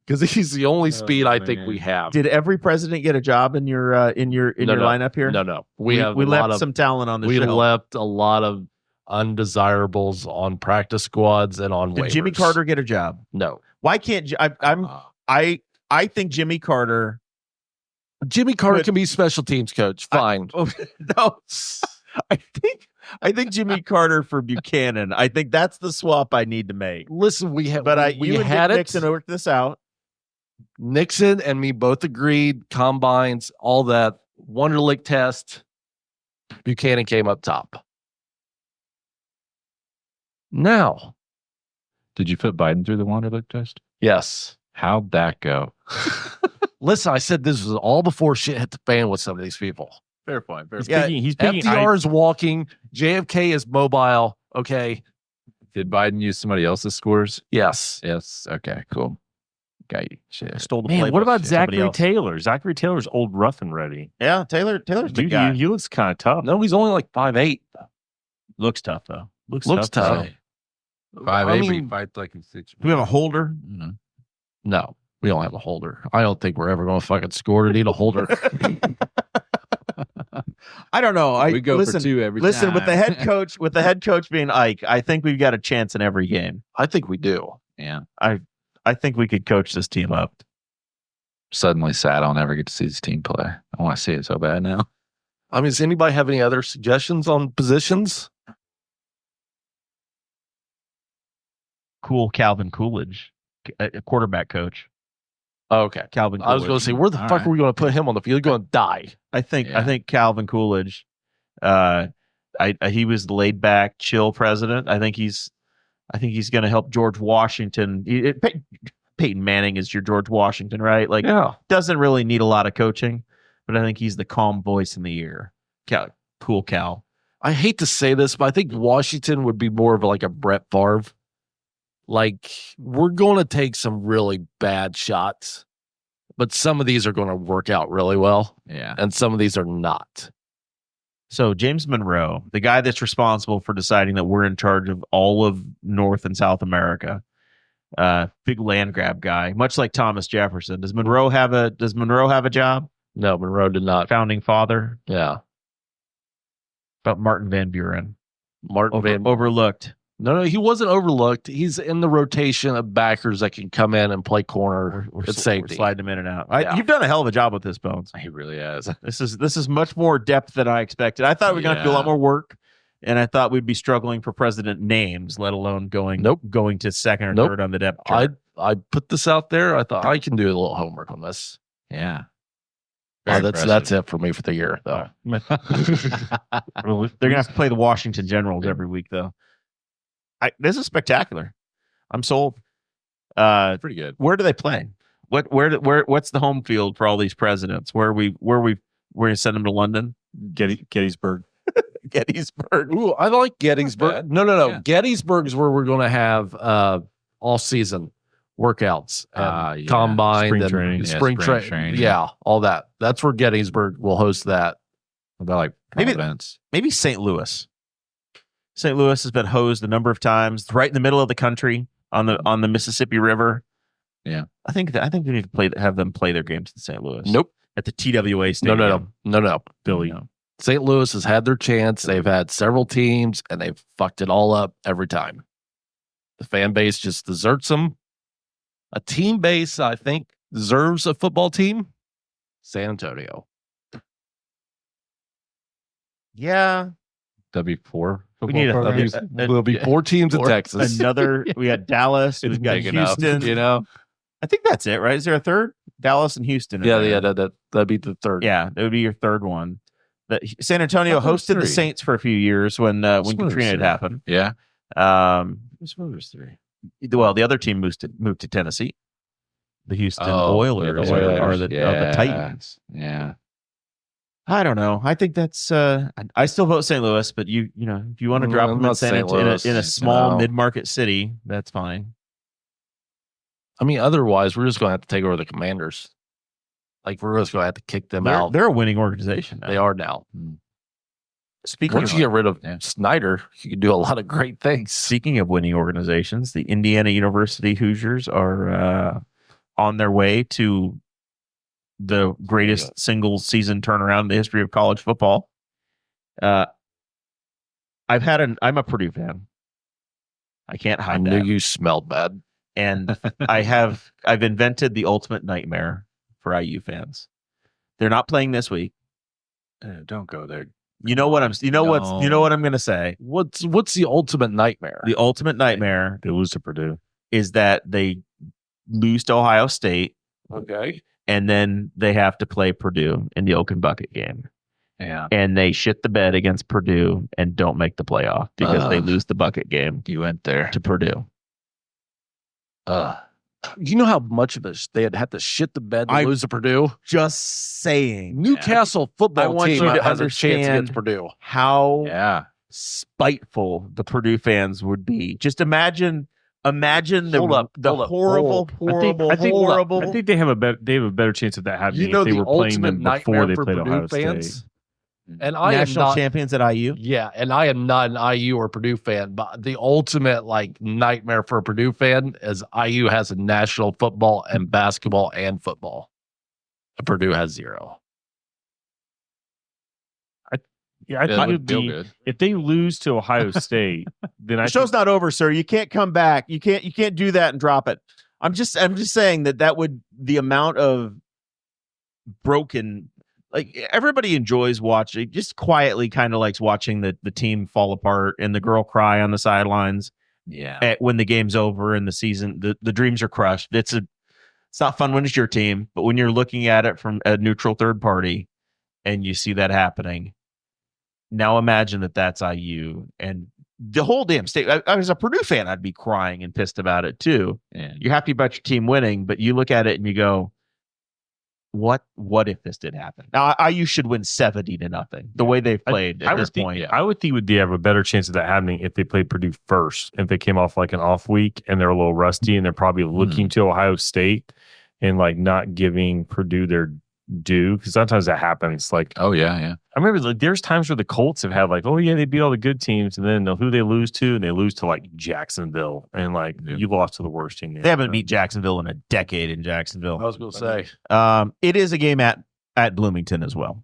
because he's the only speed I think we have. Did every president get a job in your lineup here? No. We left some talent on the show. We left a lot of undesirables on practice squads and on waivers. Did Jimmy Carter get a job? No. Why can't I think Jimmy Carter can be special teams coach. Fine. No. I think Jimmy Carter for Buchanan. I think that's the swap I need to make. Listen, we had Nixon worked this out. Nixon and me both agreed. Combines, all that. Wonderlic test. Buchanan came up top. Now, Did you put Biden through the Wonderlic test? yes. How'd that go? Listen, I said this was all before shit hit the fan with some of these people. Fair point. He's picking FDR is walking. JFK is mobile. Okay. Did Biden use somebody else's scores? Yes. Yes. Okay, cool. Got you. Shit. Stole the Man, playbook what about from somebody Zachary else. Taylor? Zachary Taylor's old rough and ready. Yeah, Taylor's the Dude, guy. he looks kind of tough. No, he's only like 5'8". Looks tough though. Looks though. tough. 5'8", I but he mean, fights like he's 6. Do we have a holder? No, we don't have a holder. I don't think we're ever going to fucking score to need a holder. I don't know. We go for 2 every time. Listen, with the head coach being Ike, I think we've got a chance in every game. I think we do. Yeah. I think we could coach this team up. Suddenly sad I'll never get to see this team play. I want to see it so bad now. I mean, does anybody have any other suggestions on positions? Cool Calvin Coolidge, a quarterback coach. Oh, okay. Calvin Coolidge. I was going to say, where the All fuck right. are we going to put him on the field? He's going to die. I think Yeah. Calvin Coolidge. He was the laid back, chill president. I think he's going to help George Washington. Peyton Manning is your George Washington, right? Like, Yeah. doesn't really need a lot of coaching, but I think he's the calm voice in the ear. Cool Cal. I hate to say this, but I think Washington would be more of like a Brett Favre. Like, we're going to take some really bad shots, but some of these are going to work out really well, Yeah. and some of these are not. So James Monroe, the guy that's responsible for deciding that we're in charge of all of North and South America, big land grab guy, much like Thomas Jefferson. Does Monroe have a job? No, Monroe did not. Founding father? Yeah. About Martin Van Buren. Martin Overlooked. No, he wasn't overlooked. He's in the rotation of backers that can come in and play corner We're at safety. sliding him in and out. Yeah. You've done a hell of a job with this, Bones. He really has. This is much more depth than I expected. I thought we were going to do a lot more work, and I thought we'd be struggling for president names, let alone going to second or third on the depth chart. I put this out there. I thought I can do a little homework on this. Yeah. That's it for me for the year, though. They're going to have to play the Washington Generals every week, though. This is spectacular. I'm sold. Pretty good. Where do they play? What's the home field for all these presidents? We're going to send them to London? Gettysburg. Gettysburg. Ooh, I like Gettysburg. No. Yeah. Gettysburg is where we're going to have all season workouts, Yeah. combine, Spring and training. spring training. Yeah, all that. That's where Gettysburg will host that. What about like Maybe- events? Maybe St. Louis. St. Louis has been hosed a number of times. It's right in the middle of the country on the Mississippi River. Yeah. I think we need to have them play their games in St. Louis. Nope. At the TWA Stadium. No. Billy. No. St. Louis has had their chance. They've had several teams, and they've fucked it all up every time. The fan base just deserts them. A team base, I think, deserves a football team. San Antonio. Yeah. There'll be 4 We need football a- programs. There'll be 4 teams in Texas. Another. We got Dallas. We've got big enough, Houston. you know. I think that's it, right? Is there a third? Dallas and Houston. are Yeah, there. that'd be the third. Yeah, that would be your third one. San Antonio I thought it was hosted the 3. Saints for a few years when Swear it was Katrina had 3. happened. Yeah. There's 3. Well, the other team moved to Tennessee. The Houston Oilers are the Titans. Yeah. I don't know. I think that's. I still vote St. Louis, but you know, if you want to drop them in not San St. Antonio Louis. in a small No. mid-market city, that's fine. I mean, otherwise, we're just going to have to take over the Commanders. Like, we're just going to have to kick them out. They're a winning organization now. They are now. Speaking Once of, you get rid of Snyder, you can do a lot of great things. speaking of winning organizations, the Indiana University Hoosiers are on their way to the greatest single season turnaround in the history of college football. I'm a Purdue fan. I can't I hide knew that. you smelled bad. And I've invented the ultimate nightmare for IU fans. They're not playing this week. Don't go there. You know what I'm going to say. What's the ultimate nightmare? The ultimate nightmare They lose to Purdue. is that they lose to Ohio State Okay. and then they have to play Purdue in the Oaken Bucket game. Yeah. And they shit the bed against Purdue and don't make the playoff because they Ugh. lose the bucket game You went there. to Purdue. You know how much of this they had to shit the bed to lose to Purdue? Just saying Newcastle I football want team you to has a chance understand against Purdue. how Yeah. spiteful the Purdue fans would be. Just imagine the Hold up, horrible. I think they have a better chance of that happening You know if they the were playing ultimate them before nightmare they for played Purdue Ohio fans? State. And I am National not champions at IU. Yeah, and I am not an IU or Purdue fan, but the ultimate like nightmare for a Purdue fan is IU has a national football and basketball and football. And Purdue has 0. Yeah, I It think it would would feel be good. if they lose to Ohio State, then I The show's not over, sir. You can't come back. You can't do that and drop it. I'm just saying that would the amount of broken, like everybody enjoys watching, just quietly kind of likes watching the team fall apart and the girl cry on the sidelines Yeah. when the game's over and the season the dreams are crushed. It's not fun when it's your team, but when you're looking at it from a neutral third party and you see that happening, now imagine that's IU and the whole damn state. I was a Purdue fan. I'd be crying and pissed about it too. Yeah. You're happy about your team winning, but you look at it and you go, what if this did happen? Now IU should win 70-0 the way they've played at this point. I would think would have a better chance of that happening if they played Purdue first. If they came off like an off week and they're a little rusty and they're probably looking to Ohio State and like not giving Purdue their due, because sometimes that happens. Like, Oh yeah. I remember like there's times where the Colts have had like, oh yeah, they beat all the good teams, and then who they lose to, and they lose to like Jacksonville, and like you lost to the worst team. They haven't beat Jacksonville in a decade in Jacksonville. I was going to say. It is a game at Bloomington as well.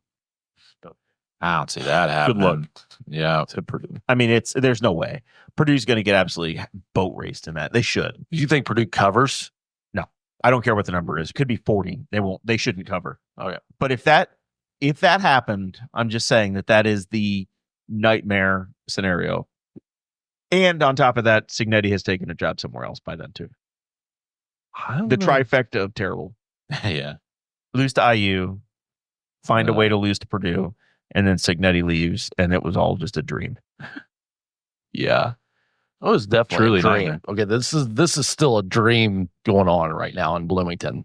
I don't see that happening. Good luck. Yeah. To Purdue. I mean, there's no way Purdue's going to get absolutely boat raced in that. They should. You think Purdue covers? I don't care what the number is. It could be 40. They won't. They shouldn't cover. Okay. But if that happened, I'm just saying that is the nightmare scenario. And on top of that, Cignetti has taken a job somewhere else by then too. The trifecta of terrible. Yeah. Lose to IU, find a way to lose to Purdue, and then Cignetti leaves, and it was all just a dream. Yeah. It was definitely Truly a dream. nightmare. Okay, this is still a dream going on right now in Bloomington.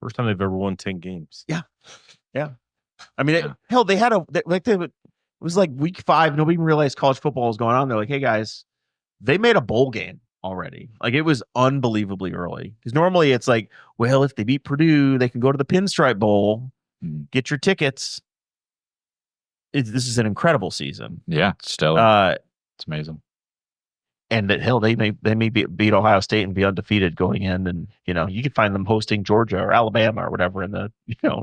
First time they've ever won 10 games. I mean, hell, they had it was like week 5. Nobody even realized college football was going on. They're like, hey guys, they made a bowl game already. Like it was unbelievably early. Because normally it's like, well, if they beat Purdue, they can go to the Pinstripe Bowl, get your tickets. This is an incredible season. Yeah. Stellar. It's amazing. And that hell, they may beat Ohio State and be undefeated going in, and you could find them hosting Georgia or Alabama or whatever in the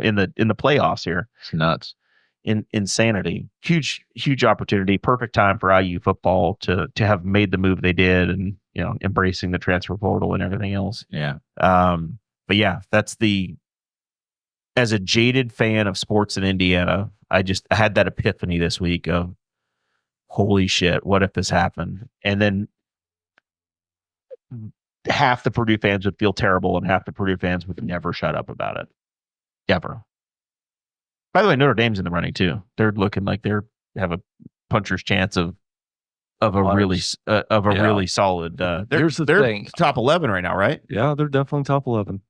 in the playoffs here. It's nuts. Insanity. Huge opportunity. Perfect time for IU football to have made the move they did, and embracing the transfer portal and everything else. Yeah. But yeah, as a jaded fan of sports in Indiana, I had that epiphany this week of holy shit, what if this happened? And then half the Purdue fans would feel terrible and half the Purdue fans would never shut up about it. Ever. By the way, Notre Dame's in the running too. They're looking like they have a puncher's chance of a really solid. They're thing. top 11 right now, right? Yeah, they're definitely top 11.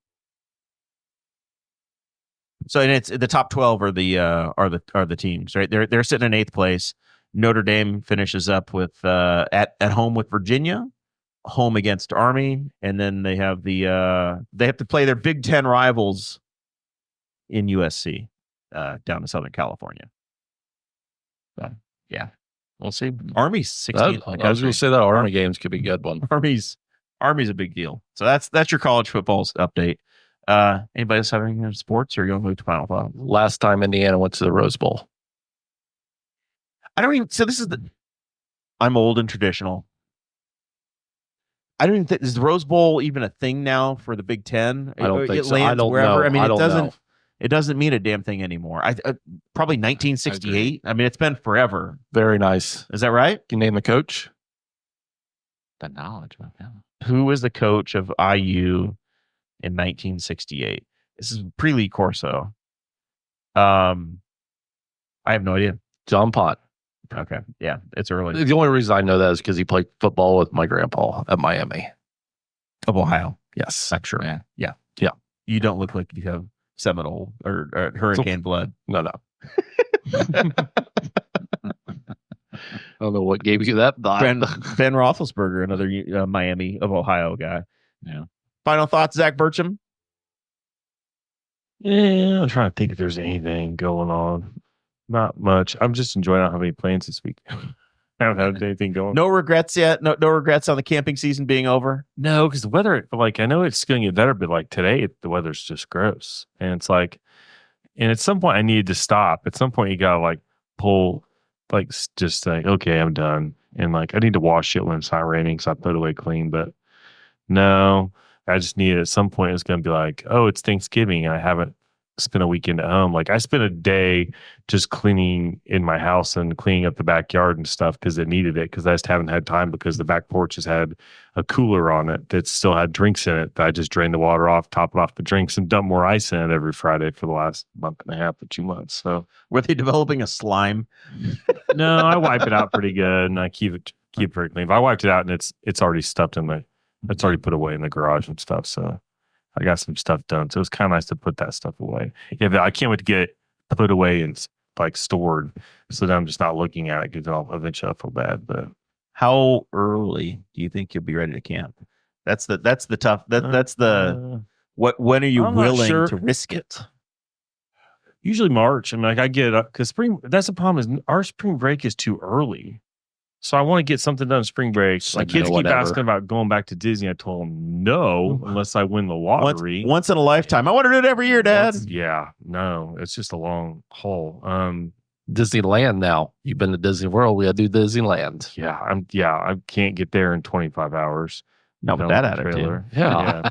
So, and it's the top 12 are the teams, right? They're sitting in 8th place. Notre Dame finishes up with at home with Virginia, home against Army, and then they have they have to play their Big Ten rivals in USC down to Southern California. But, yeah, we'll see. Army's 16th. I was going to say that Army games could be a good one. Army's a big deal. So that's your college football update. Anybody else have anything in sports, or are you going to move to final thought? Last time Indiana went to the Rose Bowl. I don't even. So this is I'm old and traditional. I don't even think is the Rose Bowl even a thing now for the Big Ten. I don't think it so. lands I don't wherever. know. I mean, I it don't doesn't. know. It doesn't mean a damn thing anymore. Probably 1968. I mean, it's been forever. Very nice. Is that right? Can you name the coach? The knowledge about that. Who was the coach of IU in 1968? This is pre-Lee Corso. I have no idea. John Pott. Okay. Yeah, it's early. The only reason I know that is because he played football with my grandpa at Miami. Of Ohio. Yes. I'm sure. Yeah. You don't look like you have Seminole or Hurricane blood. No. I don't know what gave you that thought. Ben Roethlisberger, another Miami of Ohio guy. Yeah. Final thoughts, Zach Burcham? Yeah, I'm trying to think if there's anything going on. Not much. I'm just enjoying not having any plans this week. I haven't had anything going. No regrets yet? No regrets on the camping season being over? No, because the weather, like, I know it's going to get better, but like today, the weather's just gross. And it's like, and at some point, I needed to stop. At some point, you got to like pull, like, just like, okay, I'm done. And like, I need to wash it when it's not raining, so I put it away clean. But no, I just need at some point, it's going to be like, oh, it's Thanksgiving, and I haven't spent a weekend at home. Like, I spent a day just cleaning in my house and cleaning up the backyard and stuff because it needed it, because I just haven't had time, because the back porch has had a cooler on it that still had drinks in it that I just drained the water off, top it off the drinks, and dump more ice in it every Friday for the last month and a half to 2 months. So Were they developing a slime? no, I wipe it out pretty good, and I keep it very clean. But I wiped it out, and it's already stuffed it's already put away in the garage and stuff. So I got some stuff done. So it was kind of nice to put that stuff away. Yeah, I can't wait to get it put away and like stored, so that I'm just not looking at it, because eventually I'll feel bad. But How early do you think you'll be ready to camp? That's the tough. When are you I'm not willing sure. to risk it? usually March. I mean, like, I get up because spring. That's the problem, is our spring break is too early. So I want to get something done in spring break. My kids keep asking about going back to Disney. I told them no, unless I win the lottery. Once in a lifetime. I want to do it every year, Dad. No, it's just a long haul. Disneyland now. You've been to Disney World. We got to do Disneyland. I can't get there in 25 hours. Not with that attitude. Yeah.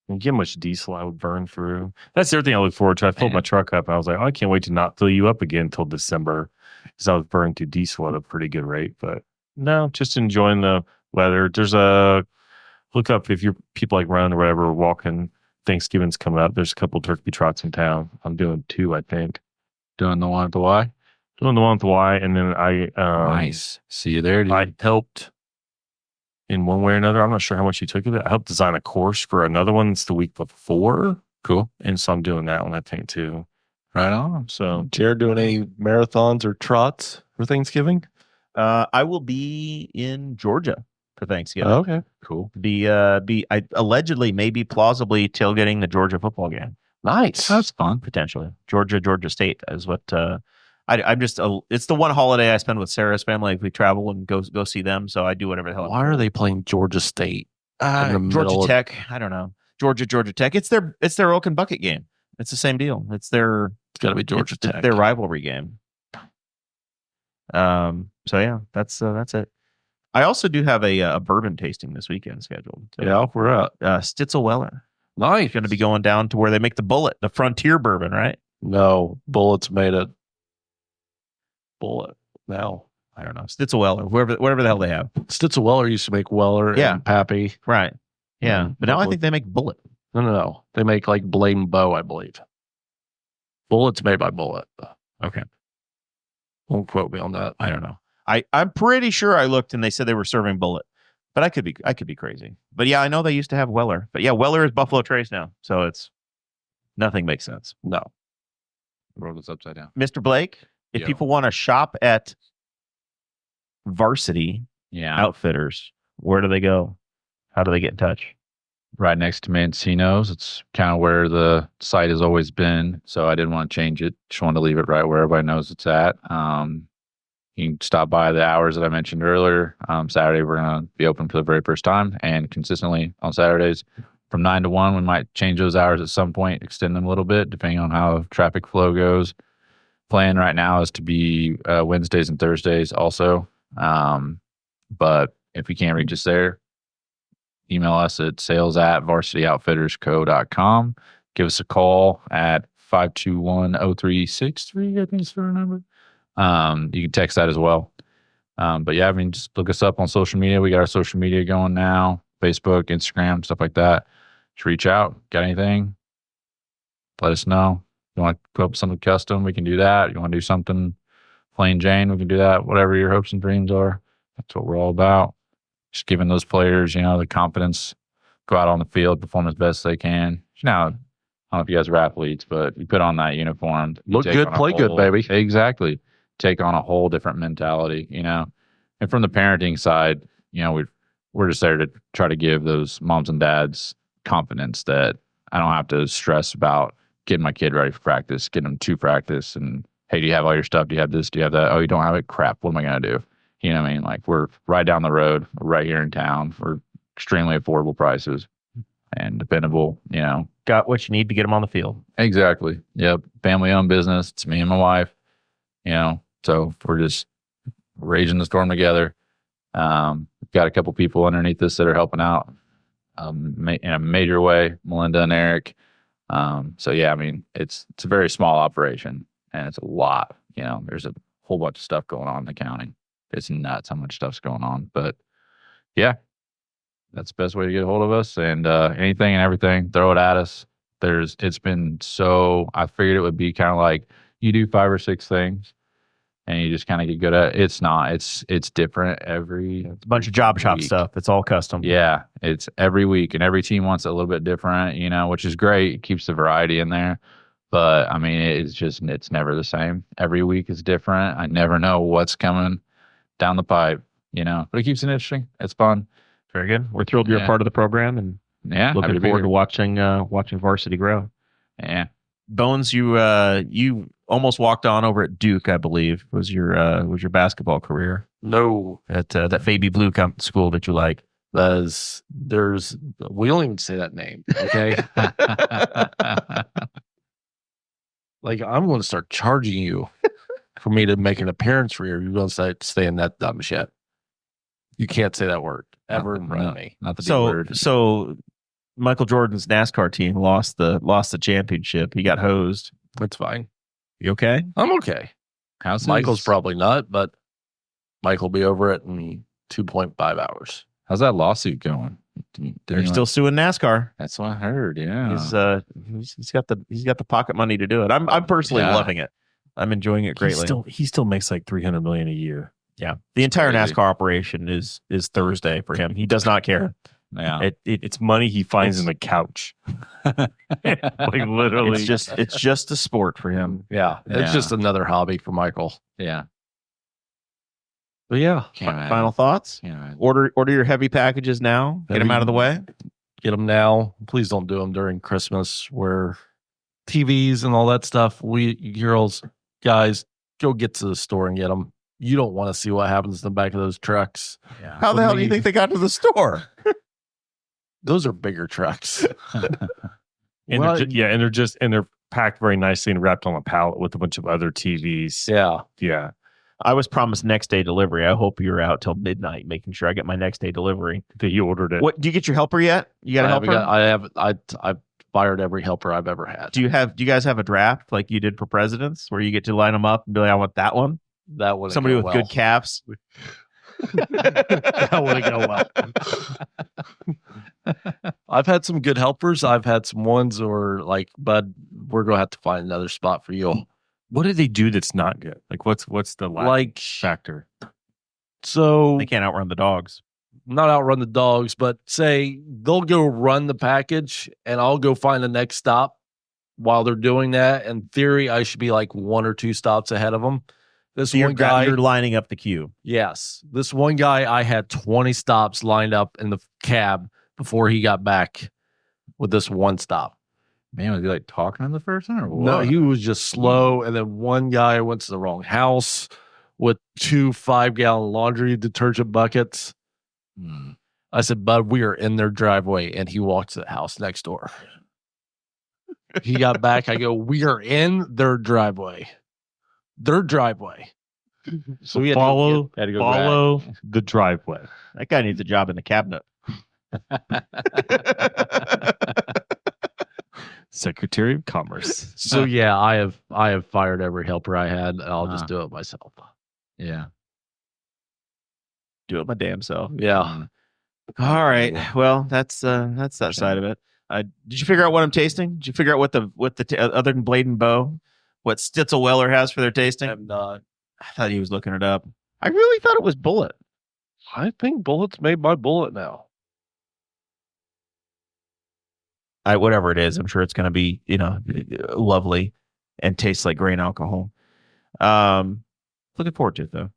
And get how much diesel I would burn through. That's the other thing I look forward to. I filled my truck up, and I was like, I can't wait to not fill you up again until December, because I was burning through diesel at a pretty good rate. But no, just enjoying the weather. There's look up if you're people like run or whatever, walking. Thanksgiving's coming up. There's a couple turkey trots in town. I'm doing 2, I think. Doing the one at the Y? Doing the one at the Y, and then I Nice. See you there, dude. I helped in one way or another. I'm not sure how much you took of it. I helped design a course for another one. It's the week before. Cool. And so I'm doing that one, I think, too. Right on. So Jared, doing any marathons or trots for Thanksgiving? I will be in Georgia for Thanksgiving. Okay. Cool. I allegedly, maybe plausibly tailgating the Georgia football game. Nice. That's fun. Potentially. Georgia State is what I'm just it's the one holiday I spend with Sarah's family. We travel and go see them, so I do whatever the hell. Why are they playing Georgia State? in the Georgia middle of- Tech. I don't know. Georgia Tech. It's their Oak and Bucket game. It's the same deal. It's got to be Georgia Tech. Their rivalry game. So yeah, that's it. I also do have a bourbon tasting this weekend scheduled. Yeah, we're at Stitzel Weller. nice. Going to be going down to where they make the Bullet, the Frontier bourbon, right? No, Bullets made it. Bullet now. I don't know, Stitzel-Weller, whatever the hell they have. Stitzel-Weller used to make Weller Yeah. and Pappy. Right. Yeah. And But now I Bullet. think they make Bullet. No. They make like Blade and Bow, I believe. Bullet's made by Bullet. Okay. Won't quote me on that. I don't know. I'm pretty sure I looked and they said they were serving Bullet, but I could be crazy. But yeah, I know they used to have Weller. But yeah, Weller is Buffalo Trace now, so it's nothing makes sense. No. World is upside down. Mr. Blake, if Yeah. people want to shop at Varsity Yeah. Outfitters, where do they go? How do they get in touch? Right next to Mancino's. It's kind of where the site has always been. So I didn't want to change it. Just wanted to leave it right where everybody knows it's at. You can stop by the hours that I mentioned earlier. Saturday, we're going to be open for the very first time and consistently on Saturdays from 9 to 1. We might change those hours at some point, extend them a little bit, depending on how traffic flow goes. Plan right now is to be Wednesdays and Thursdays also. But if you can't reach us there, email us at sales@varsityoutfittersco.com. Give us a call at 521-0363, I think is our number. You can text that as well. But yeah, I mean, just look us up on social media. We got our social media going now, Facebook, Instagram, stuff like that. Just reach out. Got anything? Let us know. You want to put up something custom, we can do that. You want to do something plain Jane, we can do that. Whatever your hopes and dreams are, that's what we're all about. Just giving those players, the confidence, go out on the field, perform as best they can. I don't know if you guys are athletes, but you put on that uniform. you Look take good, on a play good, whole- baby. Exactly. Take on a whole different mentality, And from the parenting side, we're just there to try to give those moms and dads confidence that I don't have to stress about getting my kid ready for practice, getting them to practice, and hey, do you have all your stuff? Do you have this? Do you have that? Oh, you don't have it? Crap. What am I going to do? You know what I mean? Like, we're right down the road, we're right here in town for extremely affordable prices and dependable, Got what you need to get them on the field. Exactly. Yep. Family owned business. It's me and my wife, so we're just raging the storm together. Got a couple people underneath us that are helping out in a major way, Melinda and Eric. So yeah, I mean, it's a very small operation and it's a lot, there's a whole bunch of stuff going on in the county. It's nuts how much stuff's going on, but yeah, that's the best way to get a hold of us. And anything and everything, throw it at us. It's been I figured it would be kind of like you do 5 or 6 things and you just kind of get good at it. It's not. It's different every. It's a bunch of job shop week. stuff. It's all custom. Yeah, it's every week, and every team wants it a little bit different, which is great. It keeps the variety in there. But I mean, it's never the same. Every week is different. I never know what's coming down the pipe, but it keeps it interesting. It's fun. Very good. We're thrilled you're a Yeah. part of the program and Yeah, happy looking to be forward to here. watching Varsity grow. Yeah, Bones, you almost walked on over at Duke, I believe, was your basketball career No. at that baby blue school that you like. We don't even say that name. Okay. Like, I'm going to start charging you for me to make an appearance for you. You're going to start saying that dumb shit. You can't say that word ever in front of me. Not the D So word. so Michael Jordan's NASCAR team lost the championship. He got hosed. It's fine. You okay? I'm okay. How's Michael's his- probably not, but Michael will be over it in 2.5 hours. How's that lawsuit going? They're still suing NASCAR. That's what I heard. Yeah. He's got the pocket money to do it. I'm personally Yeah. loving it. I'm enjoying it greatly. He still makes like $300 million a year. Yeah, the entire crazy. NASCAR operation is Thursday for him. He does not care. Yeah. It's money he finds in the couch. Like literally. It's just a sport for him. Yeah. Yeah. It's just another hobby for Michael. Yeah. But yeah, Final thoughts. Yeah. Order your heavy packages now. Get them out of the way. get them now. Please don't do them during Christmas where TVs and all that stuff. Girls, guys, go get to the store and get them. You don't want to see what happens in the back of those trucks. Yeah. How the hell do you think they got to the store? Those are bigger trucks. And Well, they're packed very nicely and wrapped on a pallet with a bunch of other TVs. Yeah. Yeah. I was promised next day delivery. I hope you're out till midnight, making sure I get my next day delivery. That you ordered it. What do you get your helper yet? You got a helper? I've fired every helper I've ever had. Do you guys have a draft like you did for presidents where you get to line them up and be like, I want that one? That would Somebody go with well. good calves. That would go well. I've had some good helpers. I've had some ones who are like, bud, we're gonna have to find another spot for you. What do they do that's not good? Like what's the Like factor? so They can't outrun the dogs. not outrun the dogs, but say they'll go run the package and I'll go find the next stop while they're doing that. In theory, I should be like 1 or 2 stops ahead of them. This So one guy, you're lining up the queue. yes, this one guy, I had 20 stops lined up in the cab before he got back with this one stop. Man, was he like talking to the person or what? No, he was just slow. And then one guy went to the wrong house with 2 5-gallon laundry detergent buckets. I said, bud, we are in their driveway. And he walked to the house next door. He got back. I go, we are in their driveway. Their driveway. So we had to follow had to go follow the driveway. That guy needs a job in the cabinet. Secretary of Commerce. So yeah, I have fired every helper I had. I'll just do it myself. Yeah. Do it my damn self. Yeah. All right. Well, that's that side of it. Did you figure out what I'm tasting? Did you figure out what the other than Blade and Bow, what Stitzel Weller has for their tasting? I'm not. I thought he was looking it up. I really thought it was Bullet. I think Bullet's made by Bullet now. Whatever it is, I'm sure it's going to be, lovely and taste like grain alcohol. Looking forward to it though.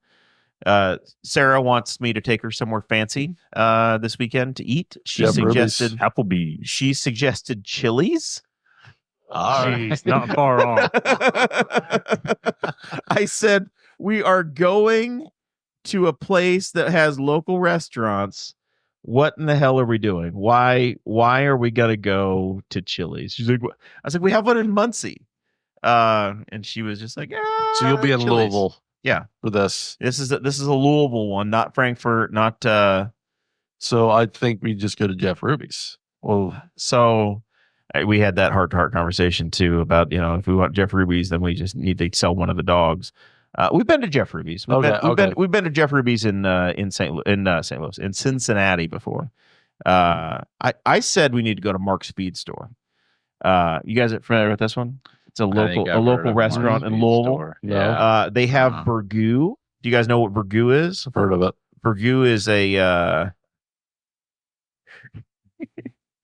Sarah wants me to take her somewhere fancy this weekend to eat. She suggested Applebee's. She suggested Chili's. Jeez, not far off. I said we are going to a place that has local restaurants. What in the hell are we doing? Why are we gonna go to Chili's? She's like, what? I was like, we have one in Muncie. And she was just like, So you'll be in Chili's. Louisville. Yeah. For this. This is a Louisville one, not Frankfurt, not So I think we just go to Jeff Ruby's. well, so we had that heart-to-heart conversation too about, if we want Jeff Ruby's, then we just need to sell one of the dogs. We've been to Jeff Ruby's. We've been to Jeff Ruby's in Cincinnati before. I said we need to go to Mark's Feed Store. You guys are familiar with this one? It's a local restaurant in Louisville. Yeah. They have burgoo. Do you guys know what burgoo is? Heard of it. Burgoo is a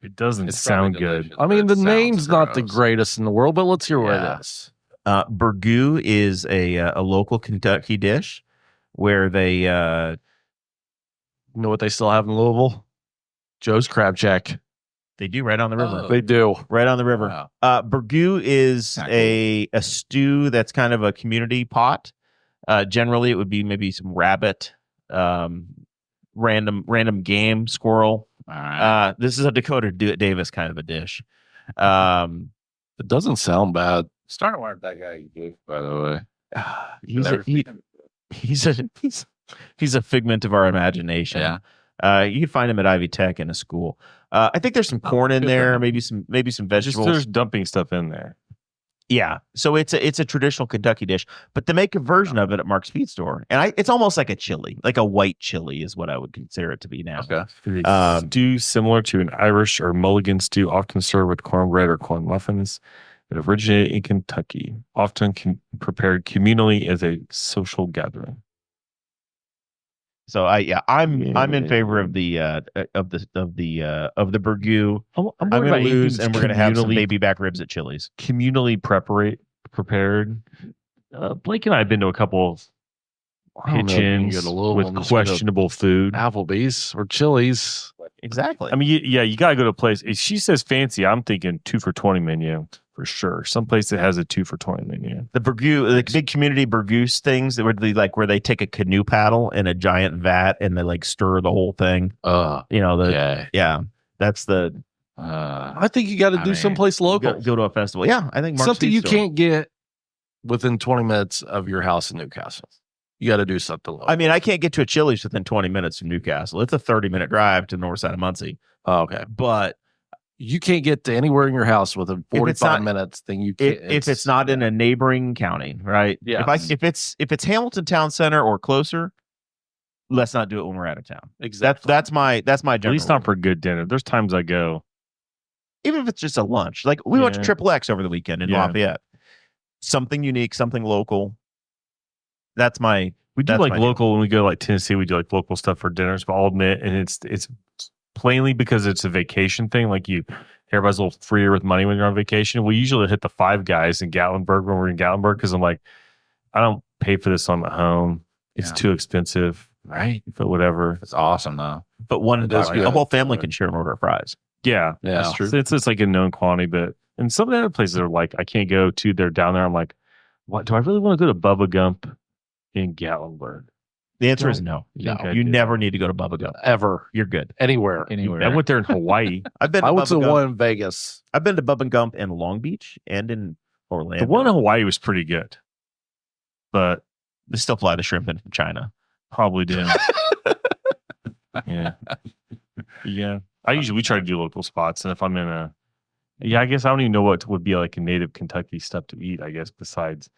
It doesn't It's sound probably good. delicious, I mean, but the it name's sounds not the gross. greatest in the world, but let's hear what Yeah. it is. burgoo is a local Kentucky dish where they You know what they still have in Louisville? Joe's Crab Shack. they do right on the river. Oh. They do. Right on the river. Wow. Burgoo is Kinda a stew that's kind of a community pot. Generally, it would be maybe some rabbit, random game, squirrel. All right. This is a Dakota Davis kind of a dish. It doesn't sound bad. Starting to wonder if that guy good, by the way. He's a figment of our imagination. Yeah. You can find him at Ivy Tech in a school. I think there's some corn in good for there, him. maybe some Just vegetables. there's dumping stuff in there. Yeah, so it's a traditional Kentucky dish, but they make a version of it at Mark's Feed Store, and it's almost like a chili, like a white chili is what I would consider it to be now. Okay. Stew similar to an Irish or Mulligan stew, often served with cornbread or corn muffins. It originated in Kentucky, often prepared communally as a social gathering. So I'm in favor of the burgoo. I'm going to lose, and we're going to have some baby back ribs at Chili's. Communally prepared. Blake and I have been to a couple of I don't know if you can pitch-ins go to Louisville with and just go to questionable food. Applebee's or Chili's. Exactly. I mean, you got to go to a place. If she says fancy, I'm thinking 2 for $20 menu for sure. Some place that has a 2 for $20 menu. the burgoo, the big community burgoo things that where they take a canoe paddle in a giant vat and they like stir the whole thing. Yeah. That's the I think you got to I do mean, someplace local. go to a festival. Yeah, I think Mark's Something Feed you Store. can't get within 20 minutes of your house in Newcastle. You got to do something local. I mean, I can't get to a Chili's within 20 minutes from Newcastle. It's a 30-minute drive to the north side of Muncie. Oh, okay. But you can't get to anywhere in your house within 45 not- minutes, then you can't. If it's not in a neighboring county, right? Yeah. If it's Hamilton Town Center or closer, let's not do it when we're out of town. exactly. That's my At general least not rule. for good dinner. There's times I go. Even if it's just a lunch. Like we went to Yeah. Triple X over the weekend in Yeah. Lafayette. Something unique, something local. That's my. We do That's like my deal. local when we go to like Tennessee. We do like local stuff for dinners. But I'll admit, and it's plainly because it's a vacation thing. Like everybody's a little freer with money when you're on vacation. We usually hit the Five Guys in Gatlinburg when we're in Gatlinburg because I'm like, I don't pay for this on at home. It's Yeah. too expensive. Right. But whatever. It's awesome though. But one, It is a good. whole family can share an order of fries. Yeah, Yeah. That's true. So it's like a known quantity. But and some of the other places are like, I can't go to. They're down there. I'm like, what? Do I really want to go to Bubba Gump in Gatlinburg? The answer is no. No. Okay, You good. never need to go to Bubba Gump. Ever, You're good. anywhere. I went there in Hawaii. I've been. To I went to Bubba Gump. one in Vegas. I've been to Bubba Gump in Long Beach and in Orlando. The one in Hawaii was pretty good, but They still fly the shrimp in from China. probably did. Yeah. Yeah. We try to do local spots. And if I'm in I guess I don't even know what would be like a native Kentucky stuff to eat, I guess, besides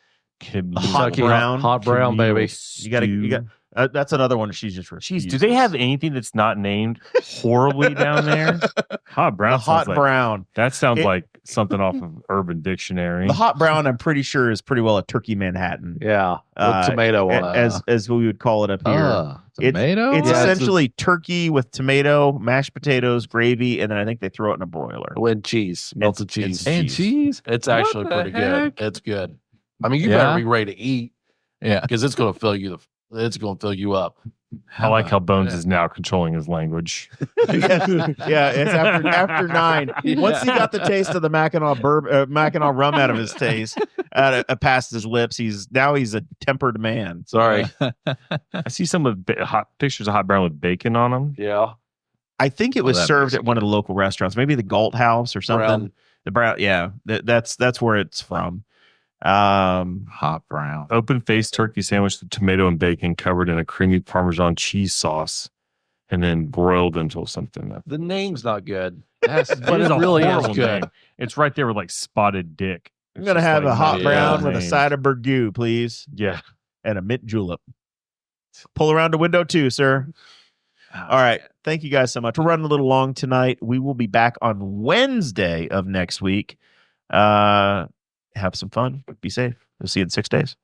Hot brown. hot brown, baby. You got. That's another one. She's just refused. Jeez, do they have anything that's not named horribly down there? Hot brown. the hot sounds like- brown? That sounds It- like something off of Urban Dictionary. The hot brown, I'm pretty sure, is pretty well a turkey Manhattan, Yeah, with tomato on it. as we would call it up here. Tomato. It's Yeah, essentially turkey with tomato, mashed potatoes, gravy, and then I think they throw it in a broiler. with cheese, melted It's- cheese. and cheese. It's actually What the pretty good. heck? It's good. I mean, you Yeah. better be ready to eat Yeah. because it's going to fill you. It's going to fill you up. I like how Bones is now controlling his language. Yeah, it's after 9. Once he got the taste of the Mackinac rum out of his taste, past his lips, he's a tempered man. Sorry. I see some of hot pictures of hot brown with bacon on them. Yeah. I think it was that served makes at one of the local restaurants, maybe the Galt House or something. Brown. The brown, yeah, that's where it's from. Hot brown. Open-faced turkey sandwich with tomato and bacon covered in a creamy Parmesan cheese sauce and then broiled until something. The name's not good, That's, but is it a really is horrible good. name. It's right there with like spotted dick. I'm It's gonna just have like a hot not brown good with a names. side of burgoo, please, Yeah. and a mint julep. Pull around to window 2, sir. All right. Thank you guys so much. We're running a little long tonight. We will be back on Wednesday of next week. Have some fun. Be safe. We'll see you in 6 days.